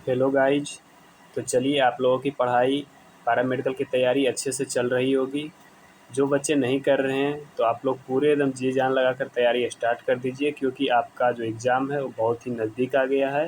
Hello guys. तो चलिए, आप लोगों की पढ़ाई पैरामेडिकल की तैयारी अच्छे से चल रही होगी। जो बच्चे नहीं कर रहे हैं तो आप लोग पूरे एकदम जी जान लगाकर तैयारी स्टार्ट कर दीजिए, क्योंकि आपका जो एग्ज़ाम है वो बहुत ही नज़दीक आ गया है।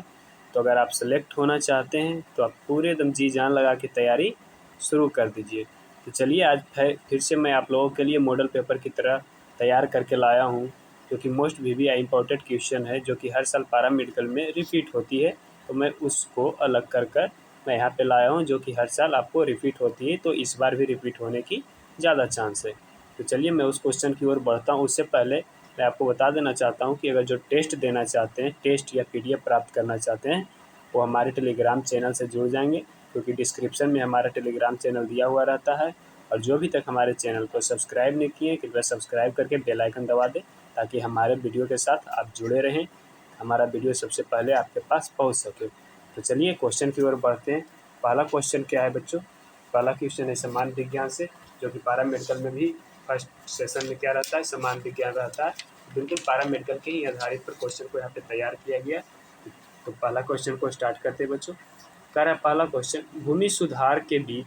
तो अगर आप सेलेक्ट होना चाहते हैं तो आप पूरे एकदम जी जान लगा के तैयारी शुरू कर दीजिए। तो चलिए, आज फिर से मैं आप लोगों के लिए मॉडल पेपर की तरह तैयार करके लाया हूँ, जो कि मोस्ट वी इम्पोर्टेंट क्वेश्चन है, जो कि हर साल पैरामेडिकल में रिपीट होती है। तो मैं उसको अलग कर मैं यहाँ पे लाया हूँ, जो कि हर साल आपको रिपीट होती है, तो इस बार भी रिपीट होने की ज़्यादा चांस है। तो चलिए, मैं उस क्वेश्चन की ओर बढ़ता हूँ। उससे पहले मैं आपको बता देना चाहता हूँ कि अगर जो टेस्ट देना चाहते हैं, टेस्ट या पीडीएफ प्राप्त करना चाहते हैं, वो हमारे टेलीग्राम चैनल से जुड़ जाएंगे, क्योंकि डिस्क्रिप्शन में हमारा टेलीग्राम चैनल दिया हुआ रहता है। और जो भी तक हमारे चैनल को सब्सक्राइब नहीं किए, कृपया सब्सक्राइब करके बेल आइकन दबा दें, ताकि हमारे वीडियो के साथ आप जुड़े रहें, हमारा वीडियो सबसे पहले आपके पास पहुँच सके। तो चलिए, क्वेश्चन की ओर बढ़ते हैं। पहला क्वेश्चन क्या है बच्चों? पहला क्वेश्चन है सामान्य विज्ञान से, जो कि पैरामेडिकल में भी फर्स्ट सेशन में क्या रहता है, सामान्य विज्ञान रहता है। बिल्कुल पैरामेडिकल के ही आधारित पर क्वेश्चन को यहाँ पे तैयार किया गया। तो पहला क्वेश्चन को स्टार्ट करते हैं बच्चों। कह रहा है पहला क्वेश्चन, भूमि सुधार के बीच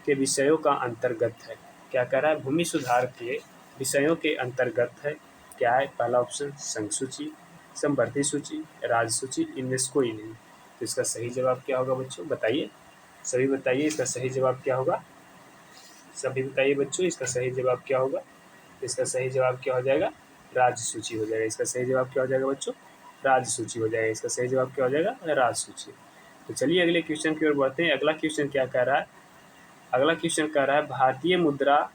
के विषयों का अंतर्गत है। क्या कह रहा है? भूमि सुधार के विषयों के अंतर्गत है। क्या है? पहला ऑप्शन संघ सूची, समवर्ती सूची, राज्य सूची, इनमें से कोई नहीं। तो इसका सही जवाब क्या होगा बच्चों? बताइए, सभी बताइए, इसका सही जवाब क्या होगा? सभी बताइए बच्चों, इसका सही जवाब क्या होगा? इसका सही जवाब क्या हो जाएगा? राज्य सूची हो जाएगा। इसका सही जवाब क्या हो जाएगा बच्चों? राज्य सूची हो जाएगा। इसका सही जवाब क्या हो जाएगा? राज्य सूची। तो चलिए, अगले क्वेश्चन की ओर बढ़ते हैं। अगला क्वेश्चन क्या कह रहा है? अगला क्वेश्चन कह रहा है भारतीय मुद्रा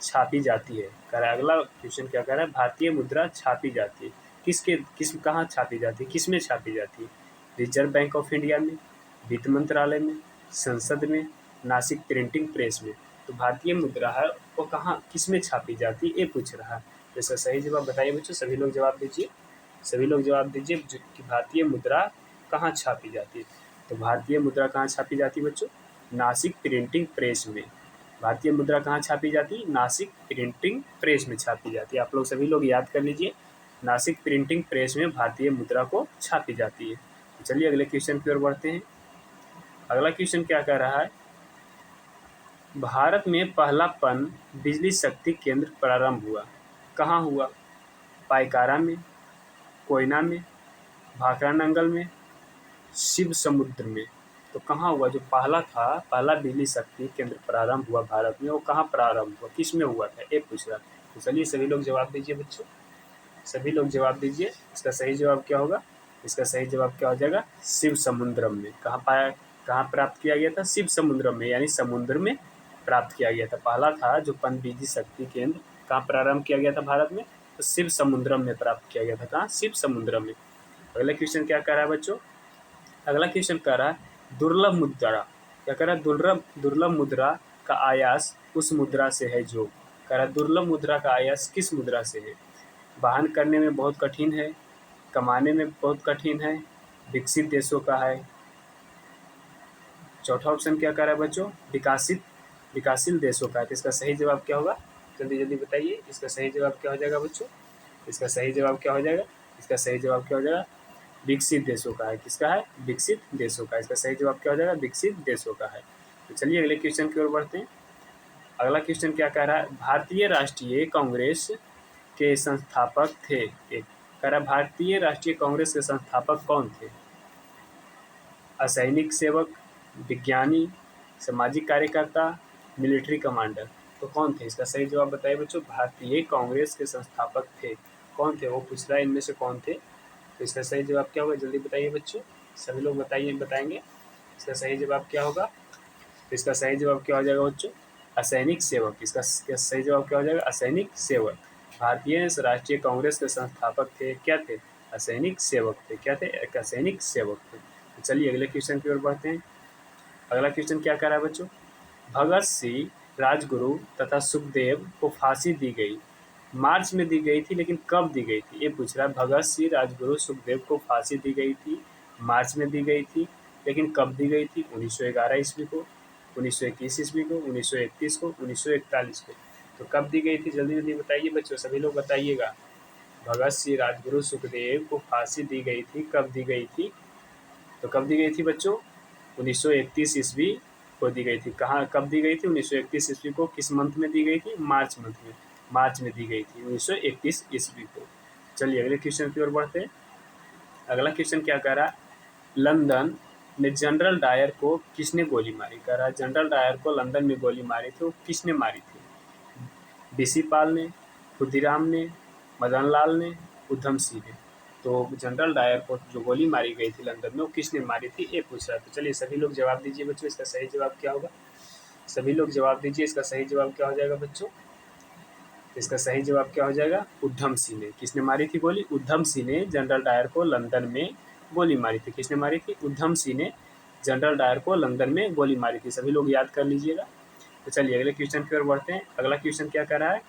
छापी जाती है। कह रहा है अगला क्वेश्चन क्या कह रहा है? भारतीय मुद्रा छापी जाती है। कहाँ छापी जाती है, किस में छापी जाती है? रिजर्व बैंक ऑफ इंडिया में, वित्त मंत्रालय में, संसद में, नासिक प्रिंटिंग प्रेस में। तो भारतीय मुद्रा है वो कहाँ, किस में छापी जाती है, ये पूछ रहा है। तो इसका सही जवाब बताइए बच्चों, सभी लोग जवाब दीजिए, सभी लोग जवाब दीजिए कि भारतीय मुद्रा कहाँ छापी जाती है। तो भारतीय मुद्रा कहाँ छापी जाती है बच्चों? नासिक प्रिंटिंग प्रेस में। भारतीय मुद्रा कहाँ छापी जाती है? नासिक प्रिंटिंग प्रेस में छापी जाती है। आप लोग सभी लोग याद कर लीजिए, नासिक प्रिंटिंग प्रेस में भारतीय मुद्रा को छापी जाती है। तो चलिए, अगले क्वेश्चन की ओर बढ़ते हैं। अगला क्वेश्चन क्या कह रहा है? भारत में पहला पन बिजली शक्ति केंद्र प्रारंभ हुआ। कहाँ हुआ? पाइकारा में, कोयना में, भाखड़ा नंगल में, शिव समुद्र में। तो कहाँ हुआ? जो पहला था, पहला बिजली शक्ति केंद्र प्रारंभ हुआ भारत में, वो कहाँ प्रारंभ हुआ, किस में हुआ था, ये पूछ रहा। तो चलिए, सभी लोग जवाब दीजिए बच्चों, सभी लोग जवाब दीजिए। इसका सही जवाब क्या होगा? इसका सही जवाब क्या हो जाएगा? शिव समुद्रम में। कहाँ प्राप्त किया गया था? शिव समुद्रम में, यानी समुद्र में प्राप्त किया गया था। पहला था जो पन बिजली शक्ति केंद्र, कहाँ प्रारंभ किया गया था भारत में? तो शिव समुद्रम में प्राप्त किया गया था। कहाँ? शिव समुद्रम में। अगला क्वेश्चन क्या कर रहा है बच्चों? अगला क्वेश्चन कह रहा है दुर्लभ मुद्रा। क्या कह रहा है? दुर्लभ मुद्रा का आयास उस मुद्रा से है जो। कह रहा है दुर्लभ मुद्रा का आयास किस मुद्रा से है? वहन करने में बहुत कठिन है, कमाने में बहुत कठिन है, विकसित देशों का है। चौथा ऑप्शन क्या कह रहा है बच्चों? विकासशील देशों का है। तो इसका सही जवाब क्या होगा? जल्दी जल्दी बताइए, इसका सही जवाब क्या हो जाएगा बच्चों? इसका सही जवाब क्या हो जाएगा? इसका सही जवाब क्या हो जाएगा? विकसित देशों का है। किसका है? विकसित देशों का। इसका सही जवाब क्या हो जाएगा? विकसित देशों का है। तो चलिए, अगले क्वेश्चन की ओर बढ़ते हैं। अगला क्वेश्चन क्या कह रहा है? भारतीय राष्ट्रीय कांग्रेस के संस्थापक थे। एक कह रहा, भारतीय राष्ट्रीय कांग्रेस के संस्थापक कौन थे? असैनिक सेवक, विज्ञानी, सामाजिक कार्यकर्ता, मिलिट्री कमांडर। तो कौन थे? इसका सही जवाब बताइए बच्चों। भारतीय कांग्रेस के संस्थापक थे, कौन थे? वो पूछ रहा है, इनमें से कौन थे? तो इसका सही जवाब क्या होगा? जल्दी बताइए बच्चों, सभी लोग बताइए, बताएंगे इसका सही जवाब क्या होगा। तो इसका सही जवाब क्या हो जाएगा बच्चों? असैनिक सेवक। इसका सही जवाब क्या हो जाएगा? असैनिक सेवक। भारतीय राष्ट्रीय कांग्रेस के संस्थापक थे, क्या थे? असैनिक सेवक थे। क्या थे? एक असैनिक सेवक थे। तो चलिए, अगले क्वेश्चन की ओर बढ़ते हैं। अगला क्वेश्चन क्या कर रहा है बच्चों? भगत सिंह, राजगुरु तथा सुखदेव को फांसी दी गई। मार्च में दी गई थी, लेकिन कब दी गई थी, ये पूछ रहा है। भगत सिंह, राजगुरु, सुखदेव को फांसी दी गई थी, मार्च में दी गई थी, लेकिन कब दी गई थी? 1911 ईस्वी को, 1921 ईस्वी को, 1931 को, 1941 को। तो कब दी गई थी? जल्दी जल्दी बताइए बच्चों, सभी लोग बताइएगा। भगत सिंह, राजगुरु, सुखदेव को फांसी दी गई थी, कब दी गई थी? तो कब दी गई थी बच्चों? 1931 ईस्वी को दी गई थी। कहाँ कब दी गई थी? 1931 ईस्वी को किस मंथ में दी गई थी? मार्च मंथ में, मार्च में दी गई थी 1931 ईस्वी को। चलिए अगले क्वेश्चन की ओर बढ़ते हैं। अगला क्वेश्चन क्या कह रहा है? लंदन में जनरल डायर को किसने गोली मारी? कह रहा है जनरल डायर को लंदन में गोली मारी थी, वो किसने मारी थी? बीसी पाल ने, खुदीराम ने, मदन लाल ने, उधम सिंह ने। तो जनरल डायर को जो गोली मारी गई थी लंदन में, वो किसने मारी थी, ये पूछ रहा है। तो चलिए सभी लोग जवाब दीजिए बच्चों, इसका सही जवाब क्या होगा? सभी लोग जवाब दीजिए, इसका सही जवाब क्या हो जाएगा बच्चों? इसका सही जवाब क्या हो जाएगा? उधम सिंह ने। किसने मारी थी गोली? उधम सिंह ने जनरल डायर को लंदन में गोली मारी थी। किसने मारी थी? उधम सिंह ने जनरल डायर को लंदन में गोली मारी थी। सभी लोग याद कर लीजिएगा। तो चलिए अगले क्वेश्चन की ओर बढ़ते हैं। अगला क्वेश्चन क्या कह रहा है?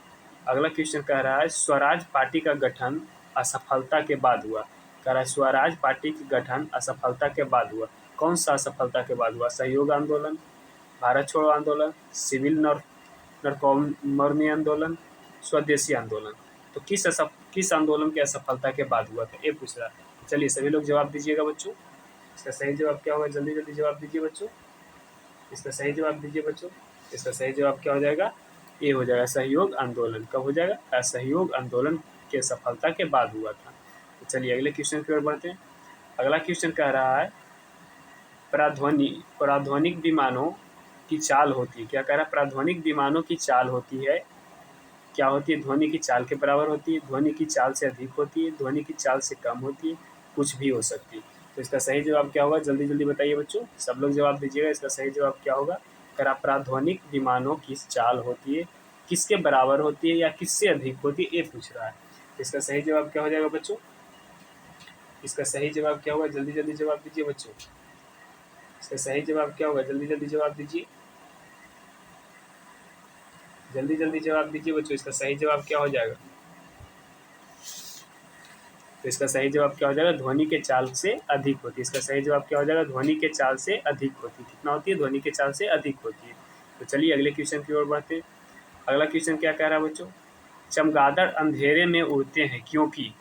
अगला क्वेश्चन कह रहा है स्वराज पार्टी का गठन असफलता के बाद हुआ। कह रहा है स्वराज पार्टी की गठन असफलता के बाद हुआ। कौन सा असफलता के बाद हुआ? सहयोग आंदोलन, भारत छोड़ो आंदोलन, सिविल नरकौमी आंदोलन, स्वदेशी आंदोलन। तो किस आंदोलन की असफलता के बाद हुआ था, ये पूछ रहा है। चलिए सभी लोग जवाब दीजिएगा बच्चों, इसका सही जवाब क्या होगा? जल्दी जल्दी जवाब दीजिए बच्चों, इसका सही जवाब दीजिए बच्चों। इसका सही जवाब क्या हो जाएगा? ये हो जाएगा सहयोग आंदोलन। कब हो जाएगा? असहयोग आंदोलन के सफलता के बाद हुआ था। तो चलिए अगले क्वेश्चन की ओर बढ़ते हैं। अगला क्वेश्चन कह रहा है प्राध्वनिक विमानों की चाल होती है। क्या कह रहा है? प्राध्वनिक विमानों की चाल होती है, क्या होती है? ध्वनि की चाल के बराबर होती है, ध्वनि की चाल से अधिक होती है, ध्वनि की चाल से कम होती है, कुछ भी हो सकती है। तो इसका सही जवाब क्या होगा? जल्दी जल्दी बताइए बच्चों, सब लोग जवाब दीजिएगा, इसका सही जवाब क्या होगा? अगर प्राध्वनिक विमानों की चाल होती है, किसके बराबर होती है या किससे अधिक होती है, ये पूछ रहा है। इसका सही जवाब क्या हो जाएगा बच्चों? इसका सही जवाब क्या होगा? जल्दी जल्दी जवाब दीजिए बच्चों, इसका सही जवाब क्या होगा? जल्दी जल्दी जवाब दीजिए, जल्दी जल्दी जवाब दीजिए बच्चों, इसका सही जवाब क्या हो जाएगा? तो इसका सही जवाब क्या हो जाएगा? ध्वनि के चाल से अधिक होती है। इसका सही जवाब क्या हो जाएगा? ध्वनि के चाल से अधिक होती है। कितना होती है? ध्वनि के चाल से अधिक होती है। तो चलिए अगले क्वेश्चन की ओर बढ़ते हैं। अगला क्वेश्चन क्या कह रहा है बच्चों? चमगादड़ अंधेरे में उड़ते हैं क्योंकि।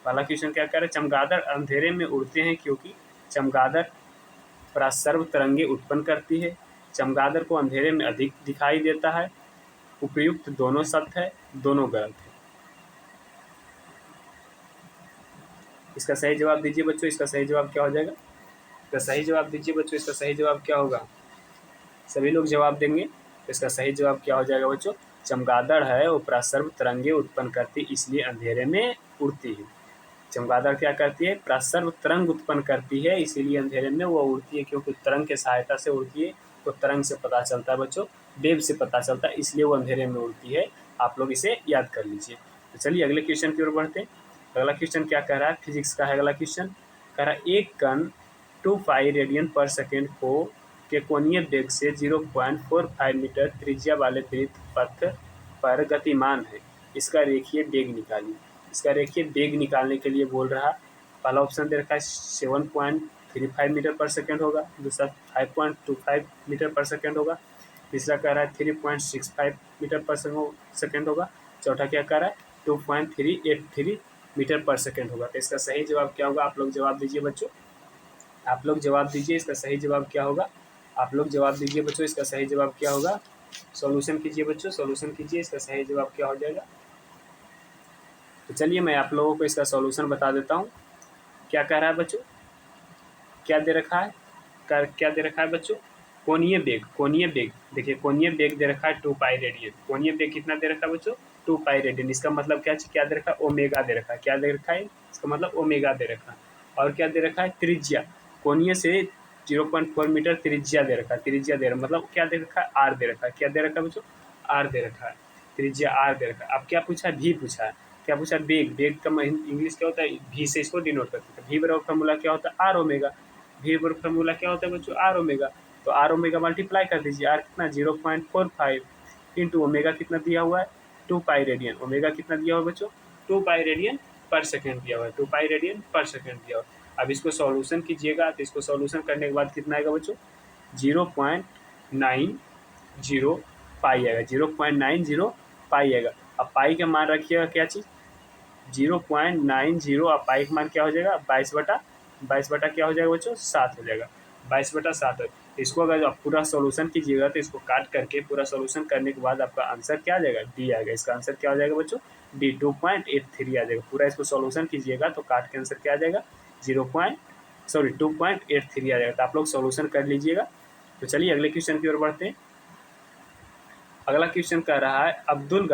पहला क्वेश्चन क्या कह रहा है? चमगादड़ अंधेरे में उड़ते हैं क्योंकि चमगादड़ परासर्व तरंगे उत्पन्न करती है, चमगादड़ को अंधेरे में अधिक दिखाई देता है, उपयुक्त दोनों सत्य है, दोनों गलत है। इसका सही जवाब दीजिए बच्चों, इसका सही जवाब क्या हो जाएगा? इसका सही जवाब दीजिए बच्चों, इसका सही जवाब क्या होगा? सभी लोग जवाब देंगे तो इसका सही जवाब क्या हो जाएगा बच्चों? चमगादड़ है वो परासर्व तरंगे उत्पन्न करती, इसलिए अंधेरे में उड़ती है। चमगादड़ क्या करती है? परासर्व तरंग उत्पन्न करती है, इसीलिए अंधेरे में वो उड़ती है, क्योंकि तरंग के सहायता से उड़ती है। तो तरंग से पता चलता है बच्चों, वेव से पता चलता है, इसलिए वो अंधेरे में उड़ती है। आप लोग इसे याद कर लीजिए। तो चलिए अगले क्वेश्चन की ओर बढ़ते हैं। अगला क्वेश्चन क्या कह रहा है? फिजिक्स का है अगला क्वेश्चन। कह रहा है एक कण 2π रेडियन पर सेकेंड को के कोणीय वेग से 0.45 मीटर त्रिज्या वाले वृत्त पथ पर गतिमान है, इसका रेखीय वेग निकालिए। इसका रेखीय वेग निकालने के लिए बोल रहा, पहला ऑप्शन दे रखा है 7.35 मीटर पर सेकेंड होगा, दूसरा 5.25 मीटर पर सेकेंड होगा, तीसरा कह रहा है 3.65 मीटर पर सेकेंड होगा, चौथा क्या कह रहा है 2.383 मीटर पर सेकेंड होगा। तो इसका सही जवाब क्या होगा? आप लोग जवाब दीजिए बच्चों, आप लोग जवाब दीजिए, इसका सही जवाब क्या होगा? आप लोग जवाब दीजिए बच्चों, इसका सही जवाब क्या होगा? सॉल्यूशन कीजिए बच्चों, सॉल्यूशन कीजिए, इसका सही जवाब क्या हो जाएगा? तो चलिए मैं आप लोगों को इसका सॉल्यूशन बता देता हूँ। क्या कह रहा है बच्चों? क्या दे रखा है? क्या दे रखा है बच्चों? कोणीय वेग, कोणीय वेग देखिए, कोणीय वेग दे रखा है 2π रेडियन। कोणीय वेग कितना दे रखा है बच्चों? 2π रेडियन। इसका मतलब क्या दे रखा है? ओमेगा दे रखा है। क्या दे रखा है? इसका मतलब ओमेगा दे रखा है। और क्या दे रखा है? त्रिज्या, कोणीय से 0.4 मीटर त्रिज्या दे रखा है। त्रिज्या दे रखा मतलब क्या दे रखा है? आर दे रखा है। क्या दे रखा है बच्चों? आर दे रखा है, त्रिज्या आर दे रखा है। अब क्या पूछा है? भी पूछा है। क्या पूछा? वेग, वेग का इंग्लिश क्या होता है? भी से इसको डिनोट करते हैं। भी बराबर फॉर्मूला क्या होता है? R omega. भी बराबर फॉर्मूला क्या होता है बच्चों? R omega. तो आर ओमेगा मल्टीप्लाई कर दीजिए, आर कितना 0.45 इंटू ओमेगा कितना दिया हुआ है? 2π रेडियन। ओमेगा कितना दिया हुआ है बच्चों? 2π रेडियन पर सेकेंड दिया हुआ है, 2π रेडियन पर सेकेंड दिया हुआ है। अब इसको सॉल्यूशन कीजिएगा तो इसको सॉल्यूशन करने के बाद कितना आएगा बच्चों? 0.90 पाई आएगा, 0.90 पाई आएगा। अब पाई का मान रखिएगा क्या चीज़? 0.90। अब पाई का मान क्या हो जाएगा? 22 बटा क्या हो जाएगा बच्चों? 7 हो जाएगा। 22/7 है। इसको अगर आप पूरा सॉल्यूशन कीजिएगा तो इसको काट करके पूरा सॉल्यूशन करने के बाद आपका आंसर क्या आ जाएगा, डी आएगा। इसका आंसर क्या हो जाएगा बच्चों, डी 2.83 आ जाएगा। पूरा इसको सॉल्यूशन कीजिएगा तो काट के आंसर क्या आ जाएगा, 2.83 आ जाएगा। तो आप लोग सॉल्यूशन कर लीजिएगा। तो चलिए अगले क्वेश्चन की ओर बढ़ते हैं। अगला क्वेश्चन कह रहा है अब्दुल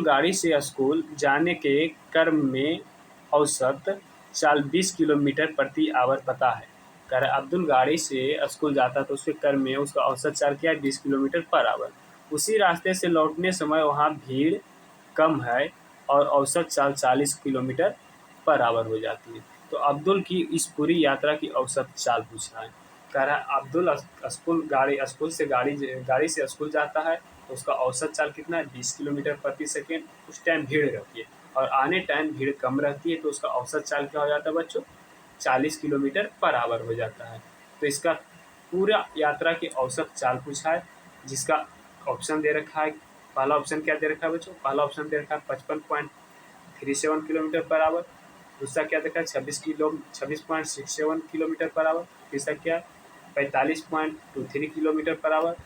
गाड़ी से स्कूल जाने के क्रम में औसत चाल 20 किलोमीटर प्रति आवर पता है। कह रहा है अब्दुल गाड़ी से स्कूल जाता तो उसके क्रम में उसका औसत चाल क्या है, 20 किलोमीटर पर आवर। उसी रास्ते से लौटने समय वहाँ भीड़ कम है और औसत चाल 40 किलोमीटर पर आवर हो जाती है। तो अब्दुल की इस पूरी यात्रा की औसत चाल पूछना है। कह रहा है अब्दुल स्कूल से गाड़ी से स्कूल जाता है तो उसका औसत चाल कितना है, 20 किलोमीटर प्रति सेकेंड। उस टाइम भीड़ रहती है और आने टाइम भीड़ कम रहती है तो उसका औसत चाल क्या हो जाता है बच्चों, 40 किलोमीटर पर आवर हो जाता है। तो इसका पूरा यात्रा की औसत चाल पूछा है, जिसका ऑप्शन दे रखा है। पहला ऑप्शन क्या दे रखा है बच्चों, पहला ऑप्शन दे रखा है 55.37 किलोमीटर पर आवर। दूसरा क्या देखा है 26.67 किलोमीटर पर आवर। तीसरा क्या है 45.23 किलोमीटर पर आवर।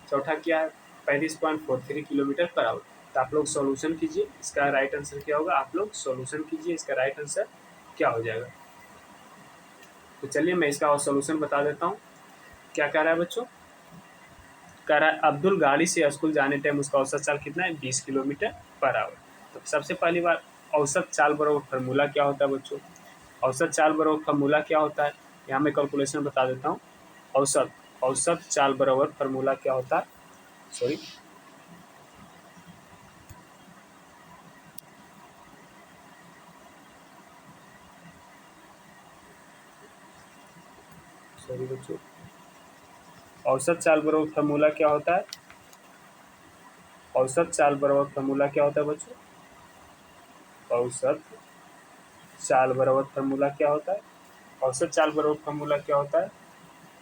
चौथा क्या है 35.43 किलोमीटर पर आवर। तो आप लोग सॉल्यूशन कीजिए, इसका राइट आंसर क्या होगा, आप लोग सॉल्यूशन कीजिए, इसका राइट आंसर क्या हो जाएगा। तो चलिए मैं इसका और सॉल्यूशन बता देता हूँ। क्या कह रहा है बच्चों, कह रहा है अब्दुल गाड़ी से स्कूल जाने टाइम उसका औसत चाल कितना है, 20 किलोमीटर पर आवर। तो सबसे पहली बार औसत चाल बराबर फार्मूला क्या होता है बच्चों, औसत चाल बराबर फार्मूला क्या होता है, यहाँ मैं कैलकुलेशन बता देता हूँ। औसत चाल बराबर फार्मूला क्या होता है, सॉरी बच्चों, औसत चाल बराबर फार्मूला क्या होता है, औसत चाल बराबर फार्मूला क्या होता है बच्चों, औसत चाल बराबर फार्मूला क्या होता है, औसत चाल बराबर फार्मूला क्या होता है,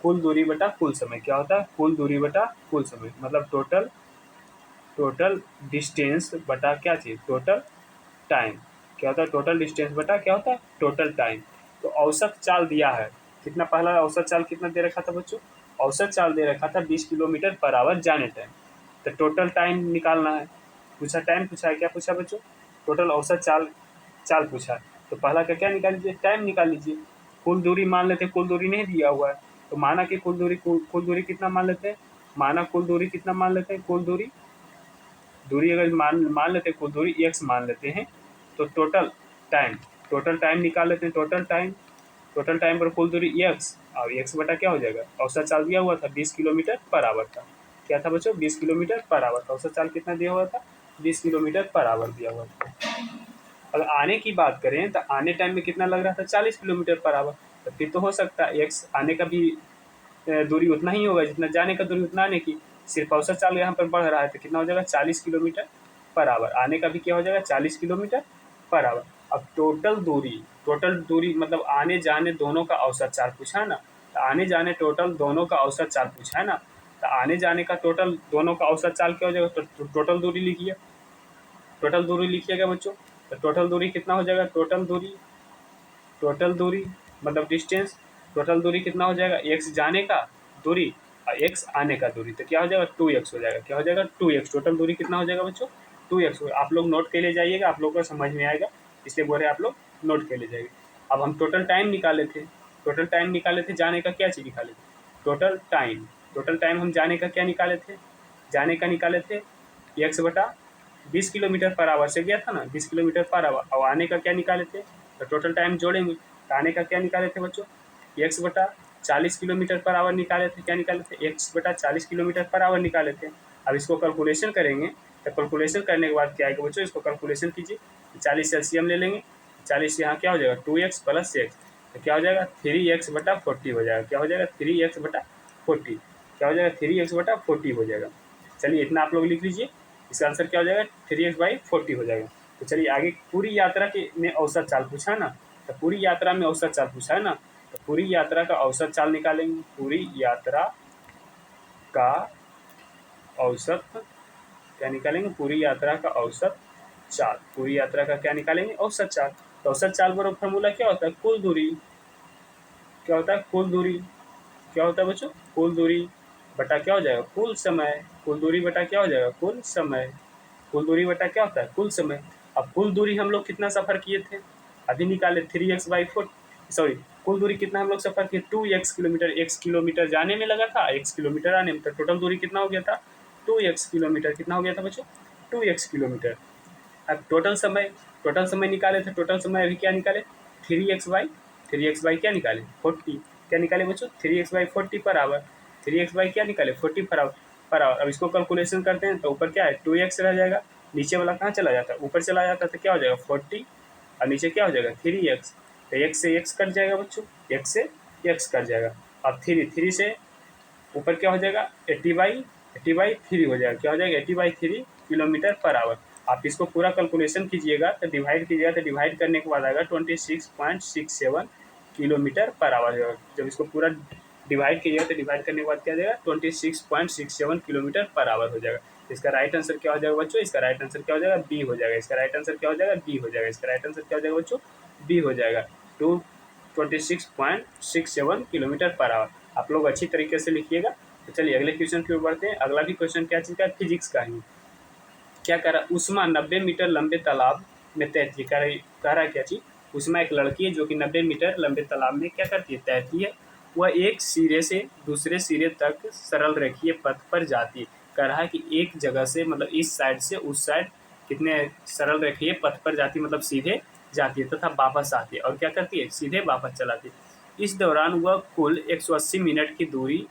कुल दूरी बटा कुल समय। क्या होता है, कुल दूरी बटा कुल समय, मतलब टोटल डिस्टेंस बटा क्या चीज, टोटल टाइम। क्या होता है, टोटल डिस्टेंस बटा क्या होता है, टोटल टाइम। तो औसत चाल दिया है कितना, पहला औसत चाल कितना दे रखा था बच्चों, औसत चाल दे रखा था 20 किलोमीटर पर आवर जाने टाइम। तो टोटल टाइम निकालना है, पूछा टाइम पूछा है, क्या पूछा बच्चों, टोटल औसत चाल चाल पूछा है। तो पहला का क्या निकाल लीजिए, टाइम निकाल लीजिए। कुल दूरी मान लेते, कुल दूरी नहीं दिया हुआ है तो माना कि कुल दूरी कितना मान लेते हैं, माना कुल दूरी कितना मान लेते हैं, कुल दूरी अगर मान लेते हैं, कुल दूरी x मान लेते हैं तो टोटल टाइम निकाल लेते हैं। टोटल टाइम पर कुल दूरी x और x बटा क्या हो जाएगा, औसत चाल दिया हुआ था 20 किलोमीटर पर आवर का। क्या था बच्चों, 20 किलोमीटर पर आवर का औसत चाल कितना दिया हुआ था, 20 किलोमीटर पर आवर दिया हुआ था। अगर आने की बात करें तो आने टाइम में कितना लग रहा था, 40 किलोमीटर पर आवर। तो फिर तो हो सकता है x आने का भी दूरी उतना ही होगा जितना जाने का दूरी उतना आने की, सिर्फ औसत चाल यहाँ पर बढ़ रहा है तो कितना हो जाएगा 40 किलोमीटर पर आवर। आने का भी क्या हो जाएगा 40 किलोमीटर पर आवर। अब टोटल दूरी मतलब आने जाने दोनों का औसत चाल पूछा है ना, तो आने जाने टोटल दोनों का औसत चाल पूछा है ना, तो आने जाने का टोटल दोनों का औसत चाल क्या हो जाएगा, तो टोटल दूरी लिखिएगा बच्चों। तो टोटल दूरी कितना हो जाएगा, टोटल दूरी मतलब डिस्टेंस, टोटल दूरी कितना हो जाएगा, x जाने का दूरी और x आने का दूरी, तो क्या हो जाएगा 2x हो जाएगा। क्या हो जाएगा 2x, टोटल दूरी कितना हो जाएगा बच्चों 2x। आप लोग नोट के ले जाइएगा, आप लोग को समझ में आएगा, इसलिए बोल रहे आप लोग नोट के ले जाइए। अब हम टोटल टाइम निकाले थे जाने का, क्या चीज़ निकाले थे, टोटल टाइम हम जाने का क्या निकाले थे, जाने का निकाले थे x बटा 20 किलोमीटर पर आवर से गया था ना, 20 किलोमीटर पर आवर। और आने का क्या निकाले थे, तो टोटल टाइम जोड़ेंगे तो आने का क्या निकाले थे बच्चों, x बटा 40 किलोमीटर पर आवर निकाले थे। क्या निकाले थे, x बटा 40 किलोमीटर पर आवर निकाले थे। अब इसको कैलकुलेशन करेंगे तो कैलकुलेशन करने के बाद क्या आएगा बच्चों, इसको कैलकुलेशन कीजिए। 40 एलसीएम ले लेंगे, 40 यहाँ क्या हो जाएगा 2x प्लस x, तो क्या हो जाएगा 3x बटा 40 हो जाएगा। क्या हो जाएगा 3x बटा 40, क्या हो जाएगा 3x बटा 40 हो जाएगा। चलिए इतना आप लोग लिख लीजिए, इसका आंसर क्या हो जाएगा 3x/40 हो जाएगा। तो चलिए आगे पूरी यात्रा के में औसत चाल पूछा है ना, तो पूरी यात्रा में औसत चाल पूछा है ना, तो पूरी यात्रा का औसत चाल निकालेंगे। पूरी यात्रा का औसत क्या निकालेंगे, पूरी यात्रा का औसत चाल, पूरी यात्रा का क्या निकालेंगे, औसत चाल। तो औसत चाल बराबर फॉर्मूला क्या होता है, कुल दूरी। क्या होता है, कुल दूरी। क्या होता है बच्चों, कुल दूरी बटा क्या हो जाएगा, कुल समय। कुल दूरी बटा क्या हो जाएगा, कुल समय। कुल दूरी बटा क्या होता है, कुल समय। अब कुल दूरी हम लोग कितना सफ़र किए थे, अभी निकाले 3x/4, सॉरी, कुल दूरी कितना हम लोग सफ़र किए, 2x किलोमीटर। x किलोमीटर जाने में लगा था, x किलोमीटर आने में, तो टोटल दूरी कितना हो गया था, 2x किलोमीटर। कितना हो गया था बच्चों, 2x किलोमीटर। अब टोटल समय निकाले थे, टोटल समय अभी क्या निकाले, 3x/, क्या निकाले, 40। क्या निकाले बच्चों, 3x/40 पर आवर। 3x/ क्या निकाले, 40 पर आवर। अब इसको कैलकुलेशन करते हैं तो ऊपर क्या है, 2x रह जाएगा, नीचे वाला कहाँ चला जाता है, ऊपर चला जाता है, तो क्या हो जाएगा 40, और नीचे क्या हो जाएगा 3x। तो x से x कट जाएगा बच्चों, x से x कट जाएगा। अब 3 से ऊपर क्या हो जाएगा, 80/3 हो जाएगा। क्या हो जाएगा, 80/3 किलोमीटर पर आवर। आप इसको पूरा कैलकुलेशन कीजिएगा तो डिवाइड कीजिएगा, तो डिवाइड करने के बाद आएगा 26.67 किलोमीटर पर आवर। जब इसको पूरा डिवाइड कीजिएगा तो डिवाइड करने के बाद क्या हो जाएगा, 26.67 किलोमीटर पर आवर हो जाएगा। इसका राइट आंसर क्या हो जाएगा बच्चों, इसका राइट आंसर क्या हो जाएगा, बी हो जाएगा। इसका राइट आंसर क्या हो जाएगा, बी हो जाएगा। इसका राइट आंसर क्या हो जाएगा बच्चों, बी हो जाएगा। 26.67 किलोमीटर पर आवर। आप लोग अच्छी तरीके से लिखिएगा। तो चलिए अगले क्वेश्चन की ओर बढ़ते हैं। अगला भी क्वेश्चन क्या चीज़ का है, फिजिक्स का ही। क्या कह रहा है, उष्मा 90 मीटर लंबे तालाब में तैरती है। कह रहा है क्या चीज़, उष्मा एक लड़की है जो कि 90 मीटर लंबे तालाब में क्या करती है, तैरती है। वह एक सिरे से दूसरे सिरे तक सरल रेखीय पथ पर जाती है। कह रहा है कि एक जगह से, मतलब इस साइड से उस साइड कितने सरल रेखीय पथ पर जाती है, मतलब सीधे जाती है तथा वापस आती है। और क्या करती है, सीधे वापस चलाती है। इस दौरान वह कुल 180 मिनट की दूरी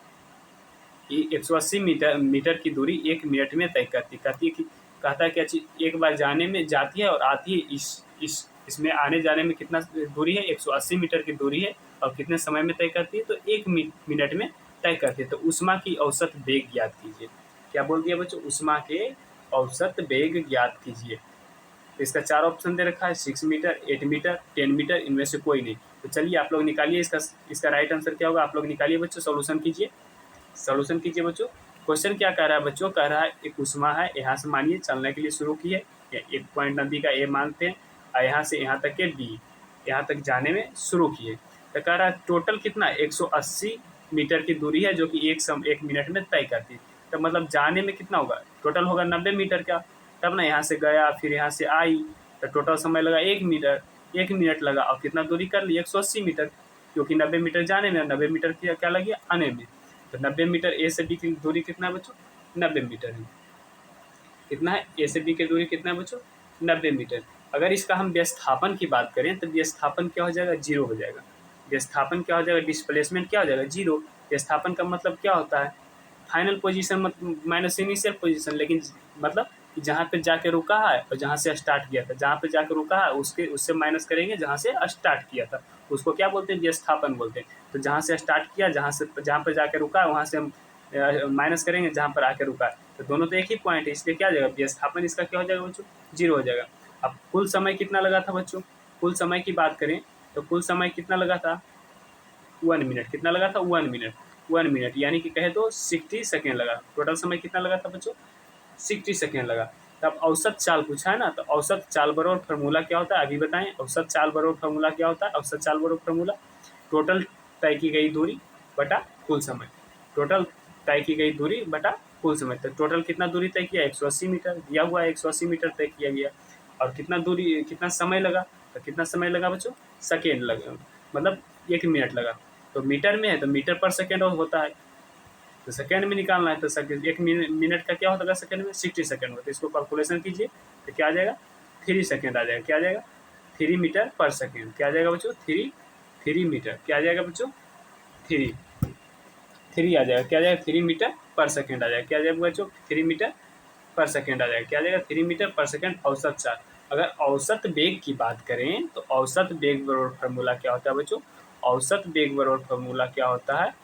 180 मीटर की दूरी 1 मिनट में तय करती है कि, कहता है क्या चीज़, एक बार जाने में जाती है और आती है, इसमें आने जाने में कितना दूरी है, 180 मीटर की दूरी है, और कितने समय में तय करती है, तो 1 मिनट में तय करती है। तो उष्मा की औसत वेग ज्ञात कीजिए। क्या बोल दिया बच्चों, उष्मा के औसत वेग ज्ञात कीजिए। तो इसका 4 ऑप्शन दे रखा है, 6 मीटर, 8 मीटर, 10 मीटर, इनमें से कोई नहीं। तो चलिए आप लोग निकालिए इसका राइट आंसर क्या होगा। आप लोग निकालिए बच्चों, सोल्यूशन कीजिए। सोल्यूशन कीजिए बच्चों। क्वेश्चन क्या कह रहा है बच्चों, कह रहा है एक उष्मा है, यहाँ से मानिए चलने के लिए शुरू की है, एक पॉइंट नदी का ए मानते हैं, और यहाँ से यहाँ तक के बी, यहाँ तक जाने में शुरू किए। तो कह रहा है टोटल कितना, 180 मीटर की दूरी है जो कि 1 मिनट में तय करती है। तो मतलब जाने में कितना होगा, टोटल होगा 90 मीटर का। तब ना यहाँ से गया, फिर यहाँ से आई, तो टोटल समय लगा 1 मिनट लगा, और कितना दूरी कर ली, 180 मीटर, क्योंकि 90 मीटर जाने में, 90 मीटर क्या लगी आने में। तो 90 मीटर ए से बी की दूरी कितना है बच्चों, 90 मीटर है। कितना है, ए से बी की दूरी कितना है बच्चों, 90 मीटर। अगर इसका हम व्यस्थापन की बात करें तो व्यस्थापन क्या हो जाएगा, जीरो हो जाएगा। व्यस्थापन क्या हो जाएगा, डिस्प्लेसमेंट क्या हो जाएगा, जीरो। व्यस्थापन का मतलब क्या होता है, final position minus initial position, लेकिन मतलब जहाँ पे जाके रुका है और जहाँ से स्टार्ट किया था, जहाँ पे जाके रुका है उससे माइनस करेंगे जहाँ से स्टार्ट किया था, उसको क्या बोलते हैं, व्यस्थापन बोलते हैं। तो जहाँ से स्टार्ट किया, जहाँ पर जाके रुका है, वहाँ से हम माइनस करेंगे जहाँ पर आके रुका है। तो दोनों तो एक ही पॉइंट है, इसलिए क्या हो जाएगा, व्यस्थापन इसका क्या हो जाएगा बच्चों, जीरो हो जाएगा। अब कुल समय कितना लगा था बच्चों, कुल समय की बात करें तो कुल समय कितना लगा था, 1 मिनट। कितना लगा था, 1 मिनट, यानी कि कहे तो 60 सेकेंड लगा। टोटल समय कितना लगा था बच्चों, 60 सेकेंड लगा। तब औसत चाल पूछा है ना, तो औसत चाल बराबर फार्मूला क्या होता है, अभी बताएं। औसत चाल बराबर फार्मूला क्या होता है, औसत चाल बराबर फार्मूला टोटल तय की गई दूरी बटा कुल समय। टोटल तय की गई दूरी बटा कुल समय। तो टोटल कितना दूरी तय किया, 180 मीटर दिया हुआ है, 180 मीटर तय किया गया। और कितना समय लगा, तो कितना समय लगा बच्चों, सेकेंड लगा, मतलब 1 मिनट लगा। तो मीटर में है तो मीटर पर सेकेंड होता है, तो सेकेंड में निकालना है। तो 1 मिनट का क्या होता है सेकेंड में, 60 सेकेंड होता है। इसको कैलकुलेशन कीजिए तो क्या आ जाएगा, 3 सेकेंड आ जाएगा। क्या आ जाएगा, 3 मीटर पर सेकेंड। क्या आ जाएगा बच्चों, 3 मीटर। क्या आ जाएगा बच्चों, 3 आ जाएगा। क्या आ जाएगा, 3 मीटर पर सेकेंड आ जाएगा। क्या आ जाएगा बच्चों, 3 मीटर पर सेकेंड आ जाएगा। क्या आ जाएगा, 3 मीटर पर सेकेंड औसत चाल। अगर औसत वेग की बात करें तो औसत वेग बराबर फार्मूला क्या होता है बच्चों, औसत वेग बराबर फार्मूला क्या होता है,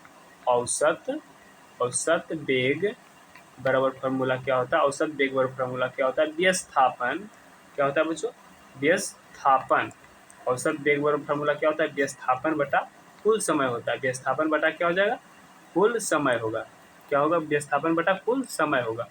औसत वेग बराबर फार्मूला क्या होता है, औसत वेग बराबर फार्मूला क्या होता है, व्यस्थापन। क्या होता है बच्चों, व्यस्थापन। औसत वेग बराबर फार्मूला क्या होता है, व्यस्थापन बटा कुल समय होता है। व्यस्थापन बटा क्या हो जाएगा, कुल समय होगा। क्या होगा, व्यस्थापन बटा कुल समय होगा।